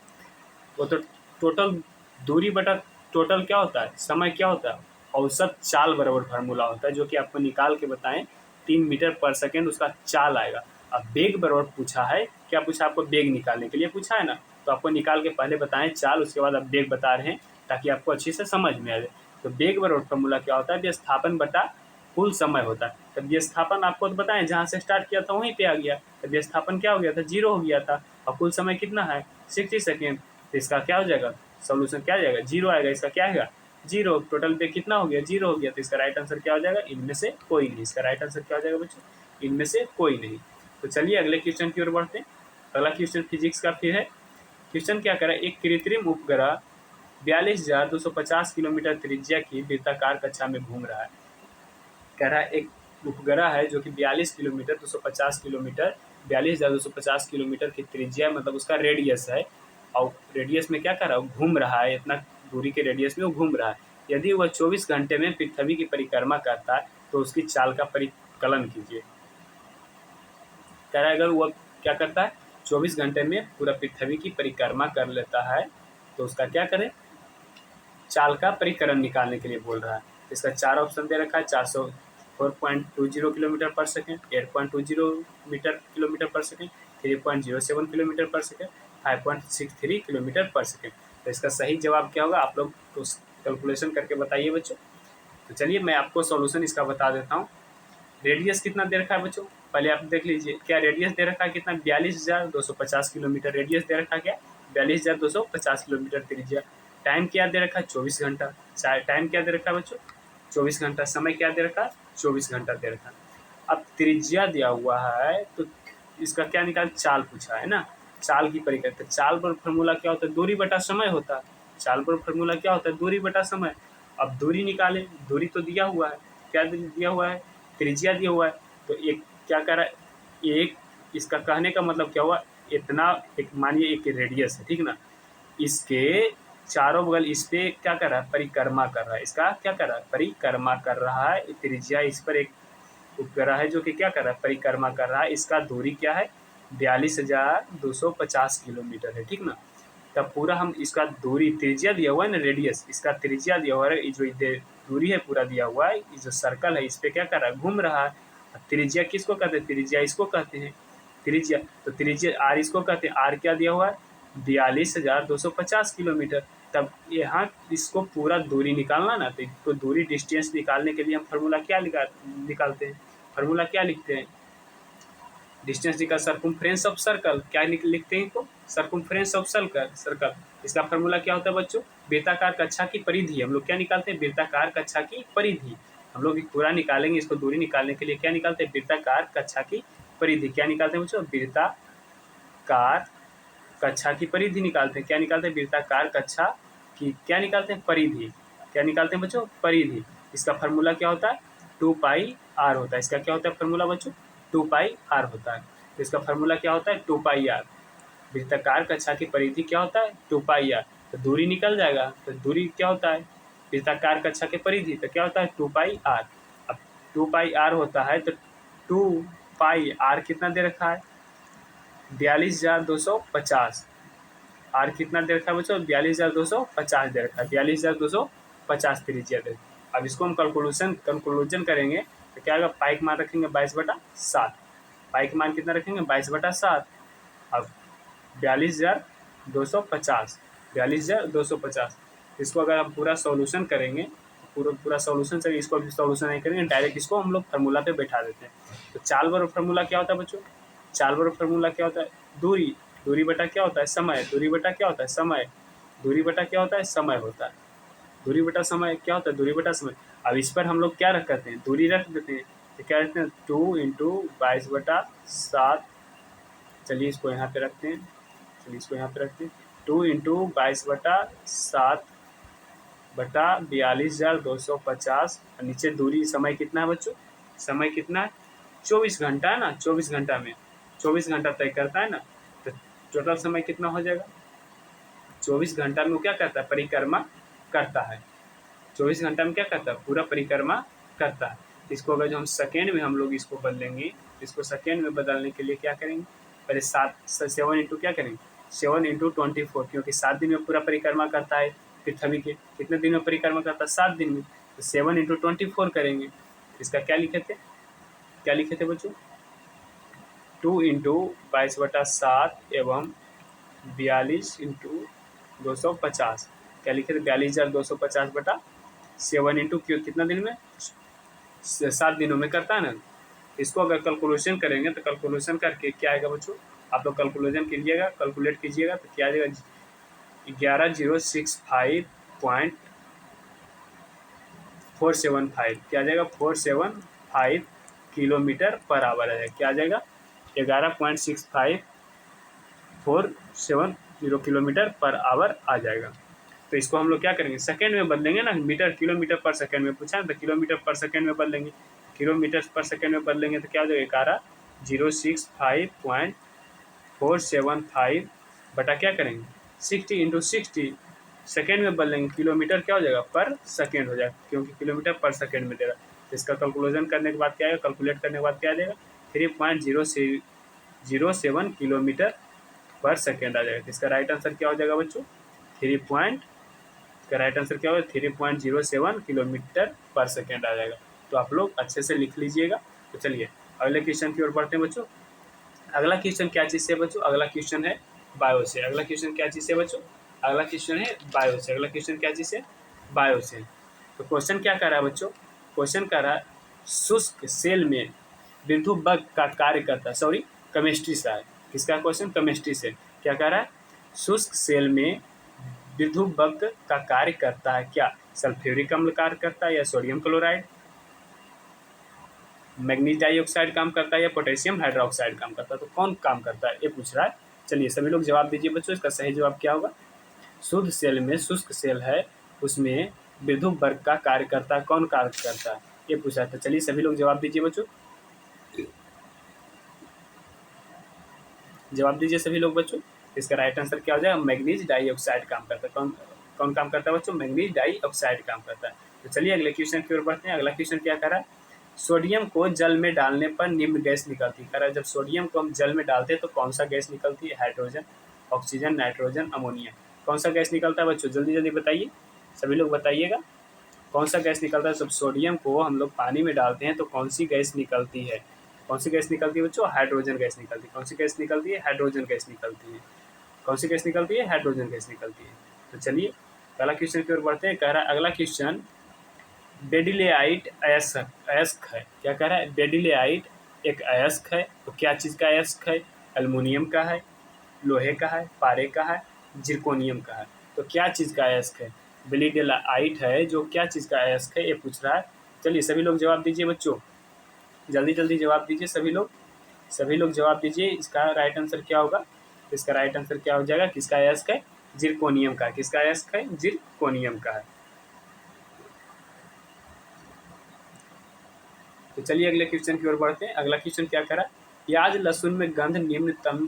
वो तो टोटल दूरी बटा टोटल क्या होता है, समय क्या होता है, औसत चाल बराबर फार्मूला होता है, जो कि आपको निकाल के बताएं, 3 मीटर पर सेकेंड उसका चाल आएगा। अब बेग बराबर पूछा है, क्या पूछा आपको? बेग निकालने के लिए पूछा है ना, तो आपको निकाल के पहले बताएं चाल, उसके बाद आप बेग बता रहे हैं ताकि आपको अच्छे से समझ में आ जाए। तो बेग बराबर फॉर्मूला क्या होता है? विस्थापन बटा कुल समय होता है। तब विस्थापन आपको तो बताएं, जहाँ से स्टार्ट किया था वहीं पे आ गया, तो विस्थापन क्या हो गया था? 0 हो गया था। और कुल समय कितना है? 60 सेकेंड। तो इसका क्या हो जाएगा? सोल्यूशन क्या आ जाएगा? 0 आएगा। इसका क्या आएगा? 0। टोटल पे कितना हो गया? 0 हो गया। तो इसका राइट आंसर क्या हो जाएगा? इनमें से कोई नहीं। इसका राइट आंसर क्या हो जाएगा बच्चों? इनमें से कोई नहीं। तो चलिए अगले क्वेश्चन की ओर बढ़ते हैं। अगला क्वेश्चन फिजिक्स का फिर है। क्वेश्चन क्या करा? एक कृत्रिम उपग्रह 42,250 किलोमीटर त्रिज्या की वृत्ताकार कक्षा में घूम रहा है। कह रहा है एक उपग्रह है जो कि 42,250 किलोमीटर की त्रिज्या, मतलब उसका रेडियस है, और रेडियस में क्या कर रहा है? घूम रहा है, इतना दूरी के रेडियस में वो घूम रहा है। यदि वह 24 घंटे में पृथ्वी की परिक्रमा करता है तो उसकी चाल का परिकलन कीजिए। कह रहा है अगर वह क्या करता है? 24 घंटे में पूरा पृथ्वी की परिक्रमा कर लेता है तो उसका क्या करें? चाल का परिकलन निकालने के लिए बोल रहा है। इसका 4 ऑप्शन दे रखा है। 404.20 किलोमीटर पर सेकेंड, 8.20 किलोमीटर पर सेकेंड, 3.07 किलोमीटर पर सेकेंड, 5.63 किलोमीटर पर सेकेंड। तो इसका सही जवाब क्या होगा? आप लोग तो कैलकुलेशन करके बताइए बच्चों। तो चलिए मैं आपको सॉल्यूशन इसका बता देता हूँ। रेडियस कितना दे रखा है बच्चों? पहले आप देख लीजिए। क्या रेडियस दे रखा है? कितना? 42,250 किलोमीटर रेडियस दे रखा है। क्या? 42,250 किलोमीटर त्रिज्या। टाइम क्या दे रखा है? 24 घंटा। टाइम क्या दे रखा है बच्चों? 24 घंटा। समय क्या दे रखा है? 24 घंटा दे रखा है। अब त्रिज्या दिया हुआ है तो इसका क्या निकाल? चाल पूछा है ना, चाल की परिक्रमा। तो चाल पर फॉर्मूला क्या होता है? दूरी बटा समय होता है। चाल पर फॉर्मूला क्या होता है? दूरी बटा समय। अब दूरी निकाले, दूरी तो दिया हुआ है। क्या दिया हुआ है? त्रिज्या दिया हुआ है। तो एक क्या कर रहा है? एक, इसका कहने का मतलब क्या हुआ? इतना, एक मानिए एक रेडियस है, ठीक ना, इसके चारों बगल इस पे क्या कर रहा है? परिक्रमा कर रहा है। इसका क्या कर रहा है? परिक्रमा कर रहा है। त्रिज्या इस पर एक उपग्रह है जो कि क्या कर रहा है? परिक्रमा कर रहा है। इसका दूरी क्या है? 42,250 किलोमीटर है, ठीक ना। तब पूरा हम इसका दूरी, त्रिज्या दिया हुआ है ना, रेडियस, इसका त्रिज्या दिया हुआ है, जो दूरी है पूरा दिया हुआ है, जो सर्कल है इस पे क्या कर रहा है? घूम रहा है। त्रिज्या किसको कहते हैं? त्रिज्या इसको कहते हैं। त्रिज्या, तो त्रिज्या आर इसको कहते हैं। आर क्या दिया हुआ है? 42,250 किलोमीटर। तब यहाँ इसको पूरा दूरी निकालना ना, तो दूरी डिस्टेंस निकालने के लिए हम फार्मूला क्या निकालते हैं? फार्मूला क्या लिखते हैं? डिस्टेंस निकाल सर्कमफ्रेंस ऑफ सर्कल। क्या लिखते हैं इसको? Circumference of circle. इसका फार्मूला क्या होता है बच्चों? वृत्ताकार कक्षा की परिधि। हम लोग क्या निकालते हैं? वृत्ताकार कक्षा की परिधि। हम लोग पूरा निकालेंगे इसको। दूरी निकालने के लिए क्या निकालते हैं? वृत्ताकार कक्षा की परिधि। क्या निकालते हैं बच्चों? वृत्ताकार कक्षा की परिधि निकालते हैं। क्या निकालते हैं? वृत्ताकार कक्षा की क्या निकालते हैं? परिधि। क्या निकालते हैं बच्चों? परिधि। इसका फार्मूला क्या होता है? 2πr होता है। इसका क्या होता है फार्मूला बच्चों? 2πr होता है। तो इसका फार्मूला क्या होता है? 2πr। वृत्ताकार कक्षा की परिधि क्या होता है? 2πr। तो दूरी निकल जाएगा। तो दूरी क्या होता है? वृत्ताकार कक्षा की परिधि तो क्या होता है? 2πr। अब 2πr होता है तो 2πr कितना दे रखा है? 42,250। आर कितना दे रखा है बच्चों? 42,250 दे रखा है। 42,250 त्रिज्या दे। अब इसको हम कंक्लूजन करेंगे तो क्या होगा? पाई का मान रखेंगे 22/7। पाई का मान कितना रखेंगे? 22/7। अब 42,250, 42,250। इसको अगर हम पूरा सॉल्यूशन करेंगे, पूरा सॉल्यूशन से इसको भी सॉल्यूशन नहीं करेंगे, डायरेक्ट इसको हम लोग फार्मूला पे बैठा देते हैं। तो चाल बराबर फार्मूला क्या होता है बच्चों? चाल बराबर फार्मूला क्या होता है? दूरी, दूरी बटा क्या होता है? समय। दूरी बटा क्या होता है? समय। दूरी बटा क्या होता है? समय होता है। दूरी बटा समय क्या होता है? दूरी बटा समय। अब इस पर हम लोग क्या रख करते हैं? दूरी रख देते हैं। तो क्या रखते हैं? 2 × 22/7। चलिए इसको यहाँ पे रखते हैं। चलिए इसको यहाँ पे रखते हैं। 2 × 22/7 बटा 42,250। नीचे दूरी, समय कितना है बच्चों? समय कितना है? 24 घंटा है ना। 24 घंटा में 24 घंटा तय करता है ना। तो टोटल समय कितना हो जाएगा? 24 घंटा में वो क्या करता है? परिक्रमा करता है। 24 घंटा में क्या करता है? पूरा परिक्रमा करता है। इसको अगर जो हम सेकेंड में हम लोग इसको बदलेंगे, इसको सेकेंड में बदलने के लिए क्या करेंगे? पहले 7 इंटू क्या करेंगे? 7 × 24, क्योंकि 7 दिन में पूरा परिक्रमा करता है पृथ्वी के। कितने दिन में परिक्रमा करता है? 7 दिन में। तो 7 × 24 करेंगे। इसका क्या लिखे थे? क्या लिखे थे बच्चों? 2 इंटू 22/7 एवं 42 इंटू 250, क्या लिखे थे 42,250/7 इंटू क्यों कितना दिन में 7 दिनों में करता है ना। इसको अगर कैलकुलेशन करेंगे तो कैलकुलेशन करके क्या आएगा बच्चों, आप लोग कैलकुलेशन कीजिएगा, कैलकुलेट कीजिएगा तो क्या आ जाएगा 11,065.475, क्या आ जाएगा 475 किलोमीटर पर आवर आ जाएगा, क्या आ जाएगा 11.6547 किलोमीटर पर आवर आ जाएगा। तो इसको हम लोग क्या करेंगे सेकंड में बदलेंगे ना, मीटर किलोमीटर पर सेकंड में पूछा है तो किलोमीटर पर सेकंड में बदलेंगे, किलोमीटर पर सेकंड में बदलेंगे तो क्या हो जाएगा 11,065.475 बटा क्या करेंगे 60 इंटू 60 सेकेंड में बदलेंगे, किलोमीटर क्या हो जाएगा पर सेकेंड हो जाएगा क्योंकि किलोमीटर पर सेकेंड में दे रहा है। तो इसका कैलकुलेशन करने के बाद क्या आएगा, कैलकुलेट करने के बाद क्या आ जाएगा 3.007 किलोमीटर पर सेकेंड आ जाएगा। इसका राइट आंसर क्या हो जाएगा बच्चों इसका राइट आंसर क्या होगा 3.07 किलोमीटर पर सेकेंड आ जाएगा। तो आप लोग अच्छे से लिख लीजिएगा। तो चलिए अगले क्वेश्चन की ओर बढ़ते हैं बच्चों। अगला क्वेश्चन क्या चीज़ से बच्चों, अगला क्वेश्चन है बायो से। अगला क्वेश्चन क्या चीज़ से बच्चों, अगला क्वेश्चन है बायो से। अगला क्वेश्चन क्या चीज़ से, बायो से। तो क्वेश्चन क्या कर रहा है बच्चों, क्वेश्चन कर रहा है शुष्क सेल में विद्युत बल्ब का कार्य करता है, सॉरी केमिस्ट्री से है, किसका क्वेश्चन केमिस्ट्री से। क्या कह रहा है शुष्क सेल में विद्युत बल्ब का कार्य करता है क्या, सल्फ्यूरिक अम्ल कार्य करता है या सोडियम क्लोराइड, मैग्नीज डाइऑक्साइड काम करता है या पोटेशियम हाइड्रोक्साइड काम करता है, तो कौन काम करता है ये पूछ रहा है। चलिए सभी लोग जवाब दीजिए बच्चों, इसका सही जवाब क्या होगा। शुद्ध सेल में शुष्क सेल है उसमें विद्युत वर्ग का कार्य करता है, कौन कार्य करता है ये पूछा है। तो चलिए सभी लोग जवाब दीजिए बच्चों, जवाब दीजिए सभी लोग बच्चों। इसका राइट आंसर क्या हो जाएगा मैग्नीज डाइऑक्साइड काम करता है। कौन कौन काम करता है बच्चों, मैग्नीज डाइऑक्साइड काम करता है। तो चलिए अगले क्वेश्चन की ओर बढ़ते हैं। अगला क्वेश्चन क्या कर रहा है सोडियम को जल में डालने पर निम्न गैस निकलती है। कह रहा है जब सोडियम को हम जल में डालते हैं तो कौन सा गैस निकलती है, हाइड्रोजन, ऑक्सीजन, नाइट्रोजन, अमोनिया, कौन सा गैस निकलता है बच्चों, जल्दी जल्दी बताइए सभी लोग बताइएगा कौन सा गैस निकलता है। जब सोडियम को हम लोग पानी में डालते हैं तो कौन सी गैस निकलती है, कौन सी गैस निकलती है बच्चों, हाइड्रोजन गैस निकलती है। कौन सी गैस निकलती है, हाइड्रोजन गैस निकलती है। कौन सी गैस निकलती है, हाइड्रोजन गैस निकलती है। तो चलिए अगला क्वेश्चन की ओर बढ़ते हैं। कह रहा है अगला क्वेश्चन बेडिलेआइट अयस्क है। क्या कह रहा है बेडिलेआइट एक अयस्क है, तो क्या चीज़ का अयस्क है, एल्युमिनियम का है, लोहे का है, पारे का है, जिरकोनियम का है। तो क्या चीज़ का अयस्क है, बेडिलेआइट है जो क्या चीज़ का अयस्क है ये पूछ रहा है। चलिए सभी लोग जवाब दीजिए बच्चों, जल्दी जल्दी जवाब दीजिए सभी लोग, सभी लोग जवाब दीजिए। इसका राइट आंसर क्या होगा, इसका राइट आंसर क्या हो जाएगा, किसका अयस्क है, जिरकोनियम का। किसका अयस्क है, जिरकोनियम का है। तो चलिए अगले क्वेश्चन की ओर बढ़ते हैं। अगला क्वेश्चन क्या करा, प्याज लहसुन में गंध निम्नतम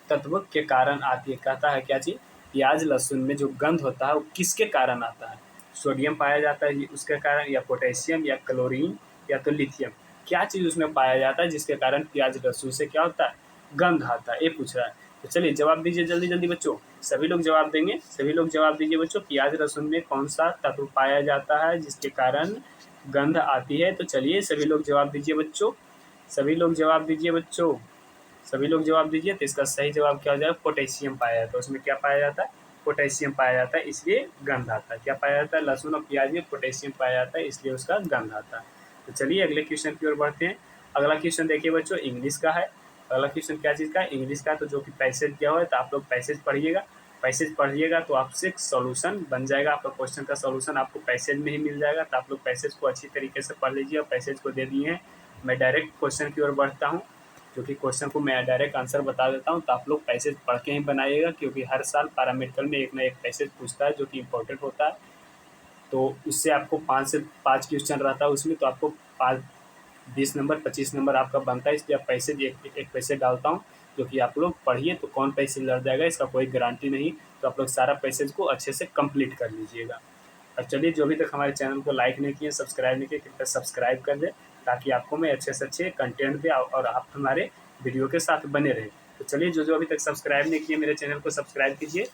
तत्व के कारण आती है। कहता है क्या चीज़, प्याज लहसुन में जो गंध होता है वो किसके कारण आता है, सोडियम पाया जाता है उसके कारण, या पोटेशियम, या क्लोरीन, या तो लिथियम, क्या चीज़ उसमें पाया जाता है जिसके कारण प्याज लहसुन से क्या होता है, गंध आता है, ये पूछ रहा है। तो चलिए जवाब दीजिए जल्दी जल्दी बच्चों, सभी लोग जवाब देंगे, सभी लोग जवाब दीजिए बच्चों। प्याज लहसुन में कौन सा तत्व पाया जाता है जिसके कारण गंध आती है। तो चलिए सभी लोग जवाब दीजिए बच्चों, सभी लोग जवाब दीजिए बच्चों, सभी लोग जवाब दीजिए। तो इसका सही जवाब क्या हो जाएगा, पोटेशियम पाया जाता है। उसमें क्या पाया जाता है, पोटेशियम पाया जाता है, इसलिए गंध आता है। क्या पाया जाता है, लहसुन और प्याज में पोटेशियम पाया जाता है, इसलिए उसका गंध आता है। तो चलिए अगले क्वेश्चन की ओर बढ़ते हैं। अगला क्वेश्चन देखिए बच्चों, इंग्लिश का है। अगला क्वेश्चन क्या चीज़ का है, इंग्लिश का। तो जो कि पैसेज दिया हुआ है तो आप लोग पैसेज पढ़िएगा, पैसेज पढ़िएगा तो आपसे सोल्यूशन बन जाएगा, आपका क्वेश्चन का सोल्यूशन आपको पैसेज में ही मिल जाएगा। तो आप लोग पैसेज को अच्छी तरीके से पढ़ लीजिए और पैसेज को दे दिए हैं। मैं डायरेक्ट क्वेश्चन की ओर बढ़ता हूँ, क्योंकि क्वेश्चन को मैं डायरेक्ट आंसर बता देता हूँ। तो आप लोग पैसेज पढ़ के ही बनाइएगा, क्योंकि हर साल पैरामेडिकल में एक ना एक पैसेज पूछता है जो कि इंपॉर्टेंट होता है। तो उससे आपको 5 से 5 क्वेश्चन रहता है उसमें, तो आपको 20 नंबर 25 नंबर आपका बनता है। इसलिए आप पैसेज एक पैसेज डालता हूँ, जो कि आप लोग पढ़िए। तो कौन पैसेज लड़ जाएगा इसका कोई गारंटी नहीं, तो आप लोग सारा पैसेज को अच्छे से कंप्लीट कर लीजिएगा। और चलिए जो अभी तक हमारे चैनल को लाइक नहीं किए, सब्सक्राइब नहीं किए, कृपया सब्सक्राइब कर दें, ताकि आपको मैं अच्छे से अच्छे कंटेंट दे और आप हमारे वीडियो के साथ बने रहें। तो चलिए जो अभी तक सब्सक्राइब नहीं किए मेरे चैनल को सब्सक्राइब कीजिए,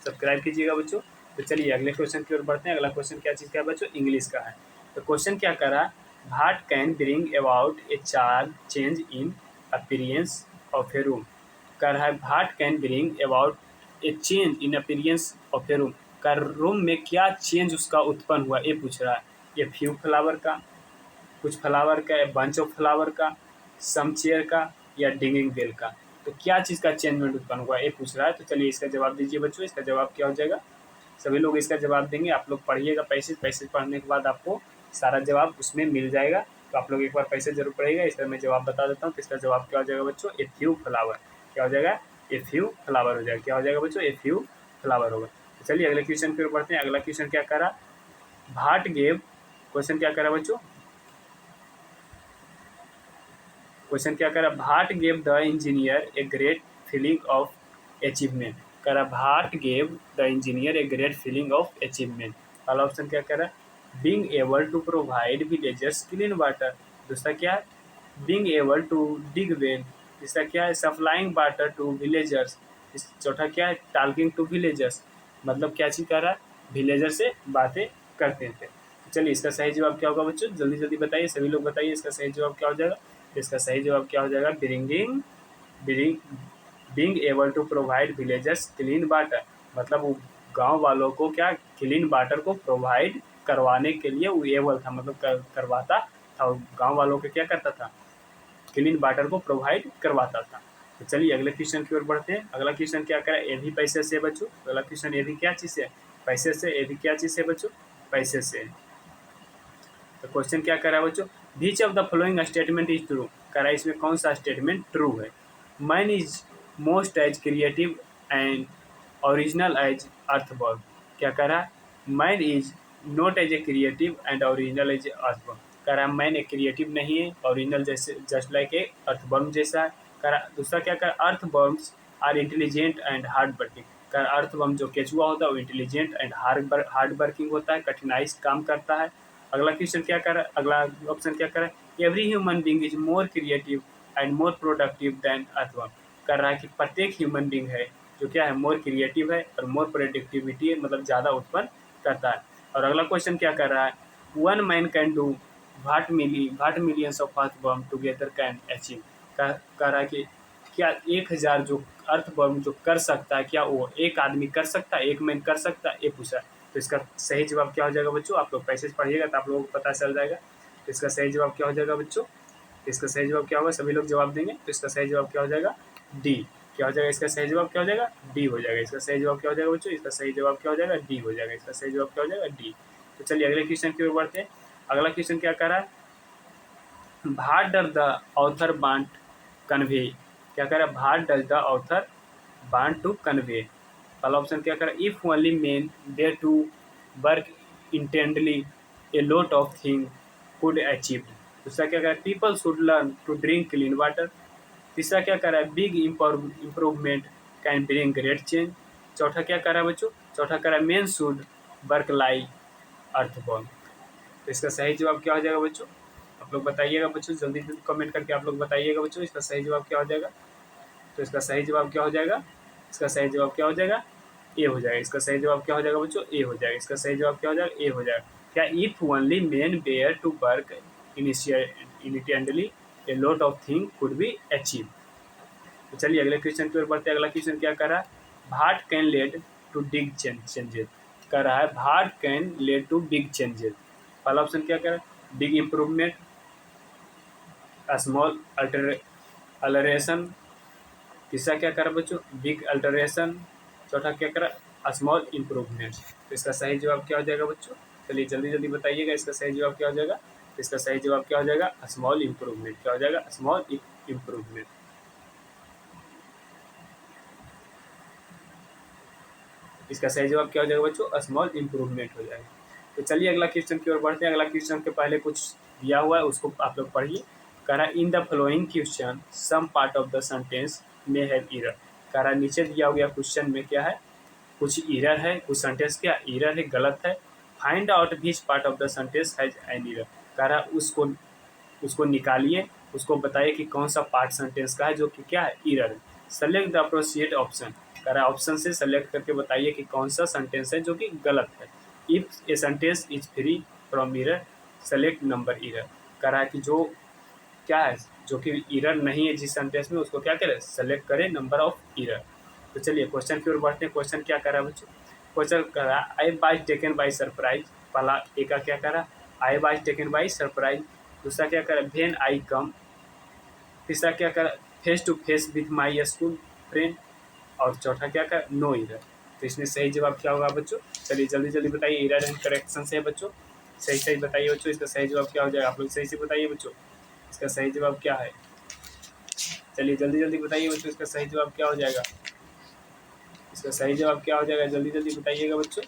सब्सक्राइब कीजिएगा बच्चों। तो चलिए अगले क्वेश्चन की ओर बढ़ते हैं। अगला क्वेश्चन क्या चीज़ का है बच्चों, इंग्लिश का है। तो क्वेश्चन क्या कर रहा है, what can bring about a charge change in appearance of a room. कर रहा है what can bring about a change in appearance of a room. कर रूम में क्या चेंज उसका उत्पन्न हुआ ये पूछ रहा है। ये फ्यू फ्लावर का, कुछ फ्लावर का, बंच ऑफ फ्लावर का, सम चेयर का, या डिंगिंग बेल का। तो क्या चीज़ का चेंजमेंट उत्पन्न हुआ ये पूछ रहा है। तो चलिए इसका जवाब दीजिए बच्चों। इसका जवाब क्या हो जाएगा, सभी लोग इसका जवाब देंगे। आप लोग पढ़िएगा पैसेज पढ़ने के बाद आपको सारा जवाब उसमें मिल जाएगा। तो आप लोग एक बार पैसेज जरूर पढ़िएगा। इसका मैं जवाब बता देता हूँ। तो इसका जवाब क्या हो जाएगा बच्चों, ए फ्यू फ्लावर। क्या हो जाएगा, ए फ्यू फ्लावर हो जाएगा। क्या हो जाएगा बच्चों, ए फ्यू फ्लावर होगा। तो चलिए अगले क्वेश्चन की ओर बढ़ते हैं। अगला क्वेश्चन क्या करा, भाट गेव, क्वेश्चन क्या करा बच्चों, क्वेश्चन क्या करा, what gave the engineer a great feeling of achievement. करा what gave the engineer a great feeling of achievement. पहला ऑप्शन क्या करा, being able to provide villagers clean water. दूसरा क्या है, being able to dig well. तीसरा क्या है, सप्लाइंग वाटर टू विलेजर्स। चौथा क्या है, टॉकिंग टू विलेजर्स। मतलब क्या चीज़ कर रहा है, विलेजर से बातें करते थे। चलिए इसका सही जवाब क्या होगा बच्चों, जल्दी जल्दी बताइए, सभी लोग बताइए इसका सही जवाब क्या हो जाएगा। इसका सही जवाब क्या हो जाएगा, bringing bring being able to provide villagers clean water. मतलब वो गांव वालों को क्या क्लीन वाटर को प्रोवाइड करवाने के लिए वो एबल था, मतलब करवाता था, गांव वालों को क्या करता था, क्लीन वाटर को प्रोवाइड करवाता था। तो चलिए अगले क्वेश्चन की ओर बढ़ते हैं। अगला क्वेश्चन क्या करें, ए भी पैसे से बच्चों। अगला क्वेश्चन ए भी क्या चीज़ से, पैसे से। ए भी क्या चीज़ से बच्चों, पैसे से। तो क्वेश्चन क्या करा बच्चों, which of the following statement is true. करा इसमें कौन सा स्टेटमेंट ट्रू है। Man is most as creative and original as earthworm. क्या करा, man is not as a creative and original as earthworm. करा मैन एक क्रिएटिव नहीं है, ओरिजिनल जैसे जस्ट लाइक ए अर्थवर्म जैसा है। करा दूसरा क्या करा, earthworms are intelligent and hard working. कर अर्थवर्म जो केचुआ होता है वो इंटेलिजेंट एंड हार्ड वर्किंग होता है, कठिनाई से काम करता है। अगला क्वेश्चन क्या कर, अगला ऑप्शन क्या कर, every human being is more creative and more productive than earthworm. कर रहा है कि प्रत्येक ह्यूमन बींग है जो क्या है, मोर क्रिएटिव है और मोर प्रोडक्टिविटी है, मतलब ज़्यादा उत्पन्न करता है। और अगला क्वेश्चन क्या कर रहा है, one man can do watt millions of earthworm together can achieve. कह रहा है कि क्या 1000 जो अर्थवर्म जो कर सकता है, क्या वो एक आदमी कर सकता है, एक मैन कर सकता है, ये पूछा। तो इसका सही जवाब क्या हो जाएगा बच्चों, आप लोग पैसेज पढ़िएगा तो आप लोगों को पता चल जाएगा। तो इसका सही जवाब क्या हो जाएगा बच्चों, इसका सही जवाब क्या होगा, सभी लोग जवाब देंगे। तो इसका सही जवाब क्या हो जाएगा, डी। क्या हो जाएगा, इसका सही जवाब क्या हो जाएगा, डी हो जाएगा। इसका सही जवाब क्या हो जाएगा बच्चों, इसका सही जवाब क्या हो जाएगा, डी हो जाएगा। इसका सही जवाब क्या हो जाएगा, डी। तो चलिए अगले क्वेश्चन की ओर बढ़ते हैं। अगला क्वेश्चन क्या कर रहा है, भाट डर द ऑथर वांट कन्वे। क्या कर रहा है, what does the author want to convey. पहला ऑप्शन क्या कर रहा है, if only men there to work intently a lot of thing could achieve. दूसरा क्या कर रहा है, people should learn to drink clean water. तीसरा क्या कर रहा है, big improvement can bring great change. चौथा क्या कर रहा है बच्चों, चौथा कर रहा है main should work like earthworm. तो इसका सही जवाब क्या हो जाएगा बच्चों, आप लोग बताइएगा बच्चों, जल्दी जल्दी कमेंट करके आप लोग बताइएगा बच्चों, इसका सही जवाब क्या हो जाएगा। तो इसका सही जवाब क्या हो जाएगा, इसका सही जवाब क्या हो जाएगा, ए हो जाएगा। इसका सही जवाब क्या हो जाएगा बच्चों, ए हो जाएगा। इसका सही जवाब क्या हो जाएगा, ए हो जाएगा। क्या, if only men bear to work initially a lot of thing could be achieve. तो चलिए अगले क्वेश्चन की ओर बढ़ते हैं। अगला क्वेश्चन क्या कर रहा है, what can lead to big changes. कर रहा है what can lead to big changes. पहला ऑप्शन क्या कर रहा है, बिग इम्प्रूवमेंट, स्मॉल अल्टरेशन। तीसरा क्या करा बच्चों, बिग अल्टरेशन। चौथा क्या करा, स्मॉल इम्प्रूवमेंट। तो इसका सही जवाब क्या हो जाएगा बच्चों, चलिए जल्दी जल्दी बताइएगा, इसका सही जवाब क्या हो जाएगा। तो इसका सही जवाब क्या हो जाएगा, स्मॉल इम्प्रूवमेंट। क्या हो जाएगा, स्मॉल इम्प्रूवमेंट। इसका सही जवाब क्या हो जाएगा बच्चों, स्मॉल इम्प्रूवमेंट हो जाएगा। तो चलिए अगला क्वेश्चन की ओर बढ़ते हैं। अगला क्वेश्चन के पहले कुछ दिया हुआ है उसको आप लोग पढ़िए। कह रहा in the following question some part of the sentence में हैव एरर। कह रहा नीचे दिया गया क्वेश्चन में क्या है, कुछ एरर है, कुछ सेंटेंस क्या एरर है, गलत है। Find out which part of the sentence has an error. कह रहा उसको निकालिए, उसको बताइए कि कौन सा पार्ट सेंटेंस का है जो कि क्या है, एरर है। Select the appropriate option. कह रहा ऑप्शन से सेलेक्ट करके बताइए कि कौन सा सेंटेंस है जो कि गलत है। If a sentence is free from error select number error. कह रहा है कि जो क्या है जो कि इरर नहीं है जिस सेंटेंस में, उसको क्या करें, सेलेक्ट करें नंबर ऑफ इरर। तो चलिए क्वेश्चन की ओर बढ़ते हैं। क्वेश्चन क्या कर रहा है बच्चों, क्वेश्चन कर रहा है I was taken by surprise. पहला ए का क्या कर रहा है, I was taken by surprise. दूसरा क्या कर रहा है, व्हेन आई कम। तीसरा क्या कर, face to face with my school friend. और चौथा क्या कर, नो इरर। तो इसमें सही जवाब क्या होगा बच्चों, चलिए जल्दी जल्दी बताइए। इरर एंड करेक्शन से है बच्चों, सही सही बताइए बच्चों, इसका सही जवाब क्या हो जाएगा, आप लोग सही से बताइए बच्चों, इसका सही जवाब क्या है। चलिए जल्दी जल्दी बताइए बच्चों, इसका सही जवाब क्या हो जाएगा, इसका सही जवाब क्या हो जाएगा, जल्दी जल्दी बताइएगा बच्चों,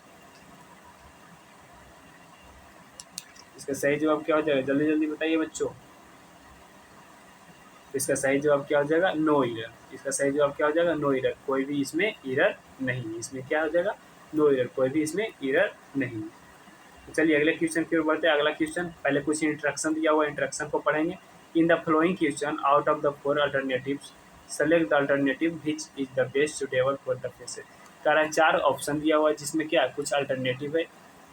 इसका सही जवाब क्या हो जाएगा, जल्दी जल्दी बताइए बच्चों। इसका सही जवाब क्या हो जाएगा, नो इरर। इसका सही जवाब क्या हो जाएगा, नो इरर, कोई भी इसमें इरर नहीं। इसमें क्या हो जाएगा, नो इरर, कोई भी इसमें इरर नहीं। तो चलिए अगले क्वेश्चन की ओर बढ़ते हैं। अगला क्वेश्चन, पहले कुछ इंट्रोडक्शन दिया हुआ, इंट्रोडक्शन को पढ़ेंगे। In the flowing question out of the 4 alternatives select the alternative which is the best suitable for the faces. कह रहा है 4 ऑप्शन दिया हुआ है जिसमें क्या कुछ अल्टरनेटिव है,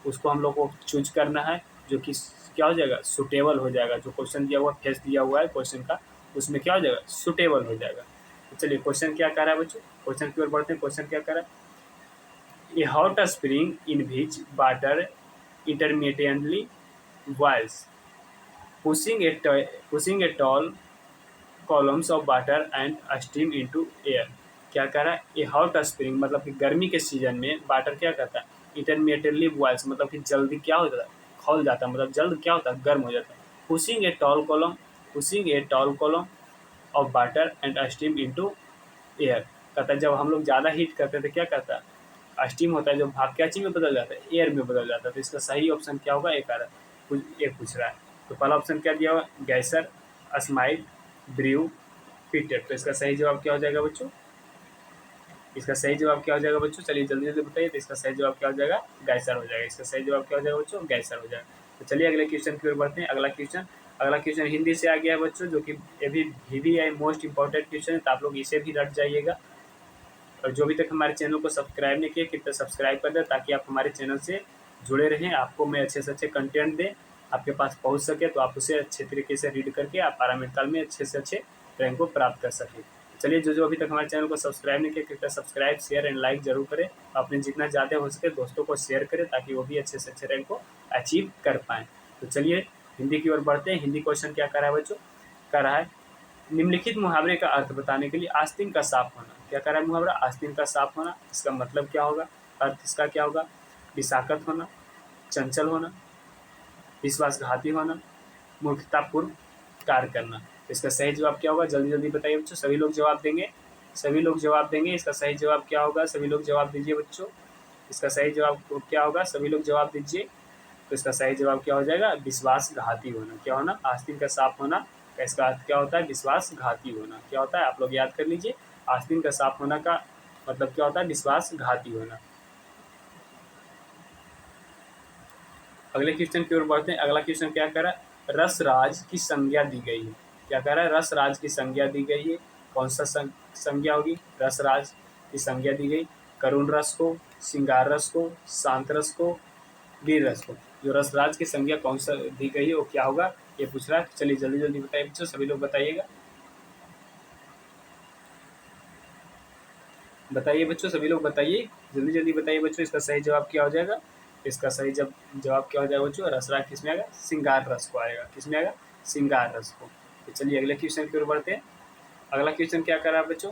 उसको हम लोग को चूज करना है जो कि क्या हो जाएगा, सुटेबल हो जाएगा। जो क्वेश्चन दिया हुआ, फेस दिया हुआ है क्वेश्चन का, उसमें क्या हो जाएगा, सुटेबल हो जाएगा। तो चलिए क्वेश्चन क्या कह रहा है बच्चों, क्वेश्चन की ओर बढ़ते हैं। क्वेश्चन क्या कह रहा है, ए hot spring in which water intermittently whilst pushing a tall columns of water and steam into air। क्या कह रहा है, ए हॉट स्प्रिंग मतलब कि गर्मी के सीजन में वाटर क्या करता है, इंटरमीडिएटली बॉयल्स मतलब कि जल्दी क्या हो जाता है, खौल जाता है, मतलब जल्द क्या होता है, गर्म हो जाता है। Pushing a tall column of water and steam into air. कहता है जब हम लोग ज़्यादा हीट करते हैं तो क्या कहता है, स्टीम होता है जो भाप क्या चीज़ में बदल जाता है, एयर में बदल जाता है। तो इसका सही ऑप्शन क्या होगा, एक आ रहा है, एक पूछ रहा है। तो पहला ऑप्शन क्या दिया हुआ, गैसर, स्माइल, ब्रू, फिटेड। तो इसका सही जवाब क्या हो जाएगा बच्चों, इसका सही जवाब क्या हो जाएगा बच्चों, चलिए जल्दी जल्दी बताइए। तो इसका सही जवाब क्या हो जाएगा, गैसर हो जाएगा। इसका सही जवाब क्या हो जाएगा बच्चों, गैसर हो जाएगा। तो चलिए अगले क्वेश्चन की ओर बढ़ते हैं। अगला क्वेश्चन हिंदी से आ गया है बच्चों, जो कि ये भी है मोस्ट इंपॉर्टेंट क्वेश्चन है, तो आप लोग इसे भी रट जाइएगा। और जो अभी तक हमारे चैनल को सब्सक्राइब नहीं किए, कृपया सब्सक्राइब कर दें ताकि आप हमारे चैनल से जुड़े रहें, आपको मैं अच्छे से अच्छे कंटेंट दें, आपके पास पहुंच सके, तो आप उसे अच्छे तरीके से रीड करके आप पैरामेडिकल में अच्छे से अच्छे रैंक को प्राप्त कर सकें। चलिए जो अभी तक हमारे चैनल को सब्सक्राइब नहीं किया, कृपया सब्सक्राइब, शेयर एंड लाइक जरूर करें। अपने जितना ज़्यादा हो सके दोस्तों को शेयर करें ताकि वो भी अच्छे से अच्छे रैंक को अचीव कर पाएँ। तो चलिए हिंदी की ओर बढ़ते हैं। हिंदी क्वेश्चन क्या कर रहा है बच्चों, कर रहा है निम्नलिखित मुहावरे का अर्थ बताने के लिए आस्तीन का साफ होना। क्या कह रहा है मुहावरा, आस्तीन का साफ होना, इसका मतलब क्या होगा, अर्थ इसका क्या होगा, विषाक्त होना, चंचल होना, विश्वासघाती होना, मूर्खतापूर्ण कार्य करना। इसका सही जवाब क्या होगा, जल्दी जल्दी बताइए बच्चों, सभी लोग जवाब देंगे, सभी लोग जवाब देंगे। इसका सही जवाब क्या होगा, सभी लोग जवाब दीजिए बच्चों, इसका सही जवाब क्या होगा, सभी लोग जवाब दीजिए। तो इसका सही जवाब क्या हो जाएगा, विश्वासघाती होना। क्या होना, आस्तीन का साफ होना, इसका अर्थ क्या होता है, विश्वासघाती होना। क्या होता है, आप लोग याद कर लीजिए, आस्तीन का साफ होना का मतलब क्या होता है, विश्वासघाती होना। अगले क्वेश्चन की ओर बढ़ते हैं। अगला क्वेश्चन क्या कह रहा है, रसराज की संज्ञा दी गई है। क्या कह रहा है, रसराज की संज्ञा दी गई है। कौन सा संज्ञा होगी, रसराज की संज्ञा दी गई, करुण रस को, श्रृंगार रस को, शांत रस को, वीर रस को। जो रसराज की संज्ञा कौन सा दी गई है वो क्या होगा, ये पूछ रहा है। चलिए जल्दी जल्दी बताइए बच्चों, सभी लोग बताइएगा, बताइए बच्चों, सभी लोग बताइए, जल्दी जल्दी बताइए बच्चों, इसका सही जवाब क्या हो जाएगा। इसका सही जवाब क्या हो जाएगा बच्चों, रसराज किसमें आएगा, श्रृंगार रस को आएगा। किसमें आएगा, श्रृंगार रस को। तो चलिए अगले क्वेश्चन की ओर बढ़ते हैं। अगला क्वेश्चन क्या कर रहा है बच्चों,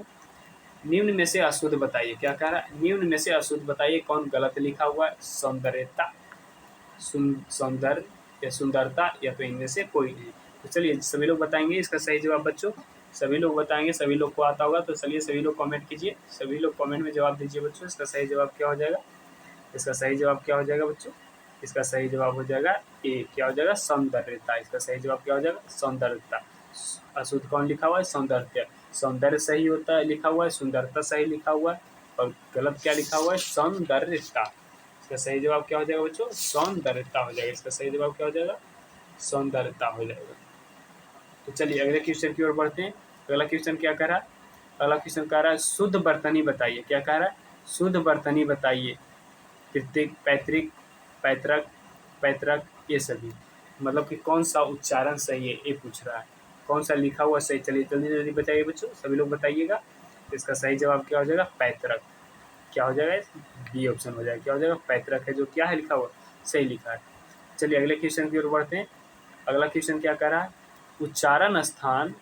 निम्न में से अशुद्ध बताइए। क्या कह रहा है, निम्न में से अशुद्ध बताइए, कौन गलत लिखा हुआ है, सौंदर्यता, सौंदर्य या सुंदरता, या तो इनमें से कोई नहीं। तो चलिए सभी लोग बताएंगे इसका सही जवाब बच्चों, सभी लोग बताएंगे, सभी लोग को आता होगा। तो चलिए सभी लोग कमेंट कीजिए, सभी लोग कमेंट में जवाब दीजिए बच्चों, इसका सही जवाब क्या हो जाएगा, इसका सही जवाब क्या हो जाएगा बच्चों, इसका सही जवाब हो जाएगा ए, क्या हो जाएगा, सौंदर्यता। इसका सही जवाब क्या हो जाएगा, सौंदर्यता। अशुद्ध कौन लिखा हुआ है, सौंदर्य, सौंदर्य सही होता है लिखा हुआ है, सुंदरता सही लिखा हुआ है, और गलत क्या लिखा हुआ है, सौंदर्यता। इसका सही जवाब क्या हो जाएगा बच्चों, सौंदर्यता हो जाएगा। इसका सही जवाब क्या हो जाएगा, सौंदर्यता हो जाएगा। तो चलिए अगले क्वेश्चन की ओर बढ़ते हैं। अगला क्वेश्चन क्या कह रहा है, अगला क्वेश्चन कह रहा है शुद्ध बर्तनी बताइए। क्या कह रहा है, शुद्ध बर्तनी बताइए, कृतिक, पैतृक, पैतृक, पैतृक, ये सभी मतलब कि कौन सा उच्चारण सही है, ये पूछ रहा है। कौन सा लिखा हुआ सही, चलिए जल्दी जल्दी बताइए बच्चों, सभी लोग बताइएगा। तो इसका सही जवाब क्या हो जाएगा, पैतृक। क्या हो जाएगा, बी ऑप्शन हो जाएगा। क्या हो जाएगा, पैतृक है जो क्या है लिखा हुआ, सही लिखा है। चलिए अगले क्वेश्चन की ओर बढ़ते हैं। अगला क्वेश्चन क्या कह रहा है, उच्चारण स्थान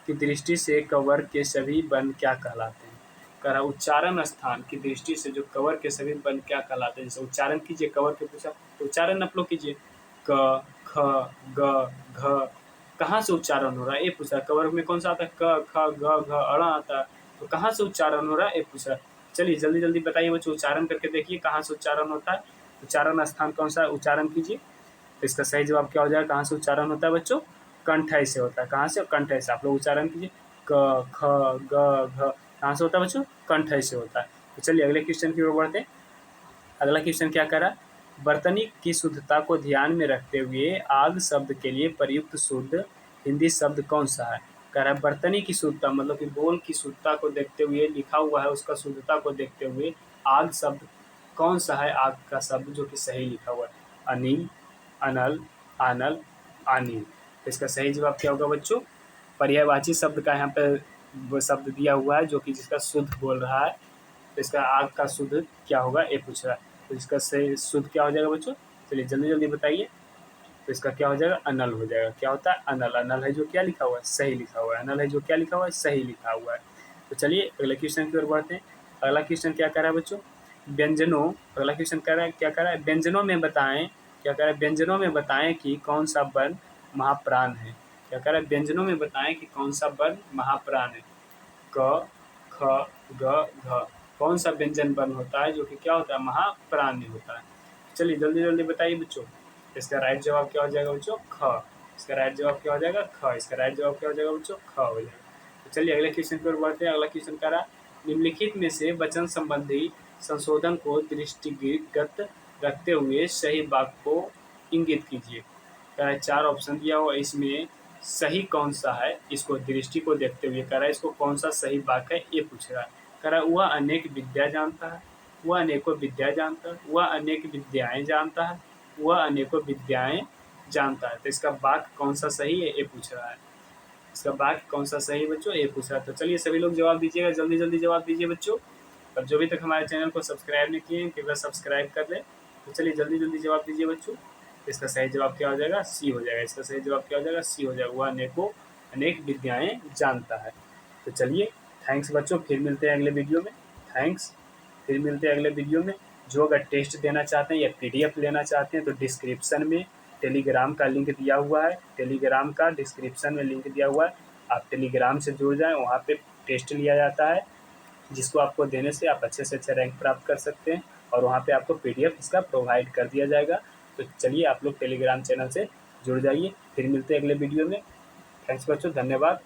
की दृष्टि से कवर के सभी वर्ण क्या कहलाते हैं। कह रहा उच्चारण स्थान की दृष्टि से जो कवर के सभी वर्ण क्या कहलाते हैं। जैसे उच्चारण कीजिए, कवर के पूछा तो उच्चारण आप लोग कीजिए, क ख ग घ, कहाँ से उच्चारण हो रहा है ये पूछ रहा है। कवर में कौन सा आता है, क ख ग घ अड़ा आता है, तो कहाँ से उच्चारण हो रहा है ये पूछ रहा है। चलिए जल्दी जल्दी बताइए बच्चों, उच्चारण करके देखिए कहाँ से उच्चारण होता है। उच्चारण स्थान कौन सा, उच्चारण कीजिए। तो इसका सही जवाब क्या हो जाएगा, कहाँ से उच्चारण होता है बच्चों, कंठय से होता है। कहाँ से, कंठय से। आप लोग उच्चारण कीजिए, क ख ग घ, कहाँ से होता है बच्चों, कंठय से होता है। तो चलिए अगले क्वेश्चन की ओर बढ़ते हैं। अगला क्वेश्चन क्या कर रहा है, बर्तनी की शुद्धता को ध्यान में रखते हुए आग शब्द के लिए प्रयुक्त शुद्ध हिंदी शब्द कौन सा है। कह रहा है बर्तनी की शुद्धता मतलब कि बोल की शुद्धता को देखते हुए लिखा हुआ है, उसका शुद्धता को देखते हुए आग शब्द कौन सा है, आग का शब्द जो कि सही लिखा हुआ है। अनिल, अनल, आनल, आनिल। तो इसका सही जवाब क्या होगा बच्चों, पर्यायवाची शब्द का यहाँ पे वो शब्द दिया हुआ है जो कि जिसका शुद्ध बोल रहा है। तो इसका आग का शुद्ध क्या होगा ये पूछ रहा है। तो इसका सही शुद्ध क्या हो जाएगा बच्चों, चलिए जल्दी जल्दी बताइए। तो इसका क्या हो जाएगा, अनल हो जाएगा। क्या होता है, अनल। अनल है जो क्या लिखा हुआ है, सही लिखा हुआ है। अनल है जो क्या लिखा हुआ है, सही लिखा हुआ है। तो चलिए अगले क्वेश्चन की ओर बढ़ते हैं। अगला क्वेश्चन क्या कर रहा है बच्चों, व्यंजनों। अगला क्वेश्चन कह रहा है, क्या कर रहा है, व्यंजनों में बताएं। क्या कह रहा है, व्यंजनों में बताएं कि कौन सा वर्ण महाप्राण है। क्या कह रहा है, व्यंजनों में बताएं कि कौन सा वर्ण महाप्राण है। क ख ग घ, कौन सा व्यंजन वर्ण होता है जो कि क्या होता है, महाप्राण होता है। चलिए जल्दी जल्दी बताइए बच्चों। इसका राइट जवाब क्या हो जाएगा बच्चों, ख। इसका राइट जवाब क्या हो जाएगा, ख। इसका राइट जवाब क्या हो जाएगा बच्चों, ख हो जाएगा। तो चलिए अगले क्वेश्चन पर बढ़ते हैं। अगला क्वेश्चन कह रहा है, निम्नलिखित में से वचन संबंधी संशोधन को दृष्टिगत रखते हुए सही वाक्य को इंगित कीजिए। कह रहा है 4 ऑप्शन दिया हुआ, इसमें सही कौन सा है, इसको दृष्टि को देखते हुए कह रहा है इसको कौन सा सही वाक्य है ये पूछ रहा है। कह रहा है वह अनेक विद्या जानता है, वह अनेकों विद्या जानता है, वह अनेक विद्याएं जानता है, वह अनेकों विद्याएं जानता है। तो इसका वाक्य कौन सा सही है ये पूछ रहा है। इसका वाक्य कौन सा सही बच्चों ये पूछ रहा है। तो चलिए सभी लोग जवाब दीजिएगा, जल्दी जल्दी जवाब दीजिए बच्चों। और जो भी तक हमारे चैनल को सब्सक्राइब नहीं किए कृपया सब्सक्राइब कर लें। तो चलिए जल्दी जल्दी जवाब दीजिए बच्चों। इसका सही जवाब क्या हो जाएगा, सी हो जाएगा। इसका सही जवाब क्या हो जाएगा, सी हो जाएगा। वह अनेकों अनेक विद्याएं जानता है। तो चलिए थैंक्स बच्चों, फिर मिलते हैं अगले वीडियो में। थैंक्स, फिर मिलते हैं अगले वीडियो में। जो अगर टेस्ट देना चाहते हैं या पीडीएफ लेना चाहते हैं तो डिस्क्रिप्शन में टेलीग्राम का लिंक दिया हुआ है। टेलीग्राम का डिस्क्रिप्शन में लिंक दिया हुआ है, आप टेलीग्राम से जुड़ जाएं, वहाँ पे टेस्ट लिया जाता है जिसको आपको देने से आप अच्छे से अच्छे रैंक प्राप्त कर सकते हैं और वहाँ पे आपको पीडीएफ इसका प्रोवाइड कर दिया जाएगा। तो चलिए आप लोग टेलीग्राम चैनल से जुड़ जाइए। फिर मिलते हैं अगले वीडियो में। थैंक्स बच्चों, धन्यवाद।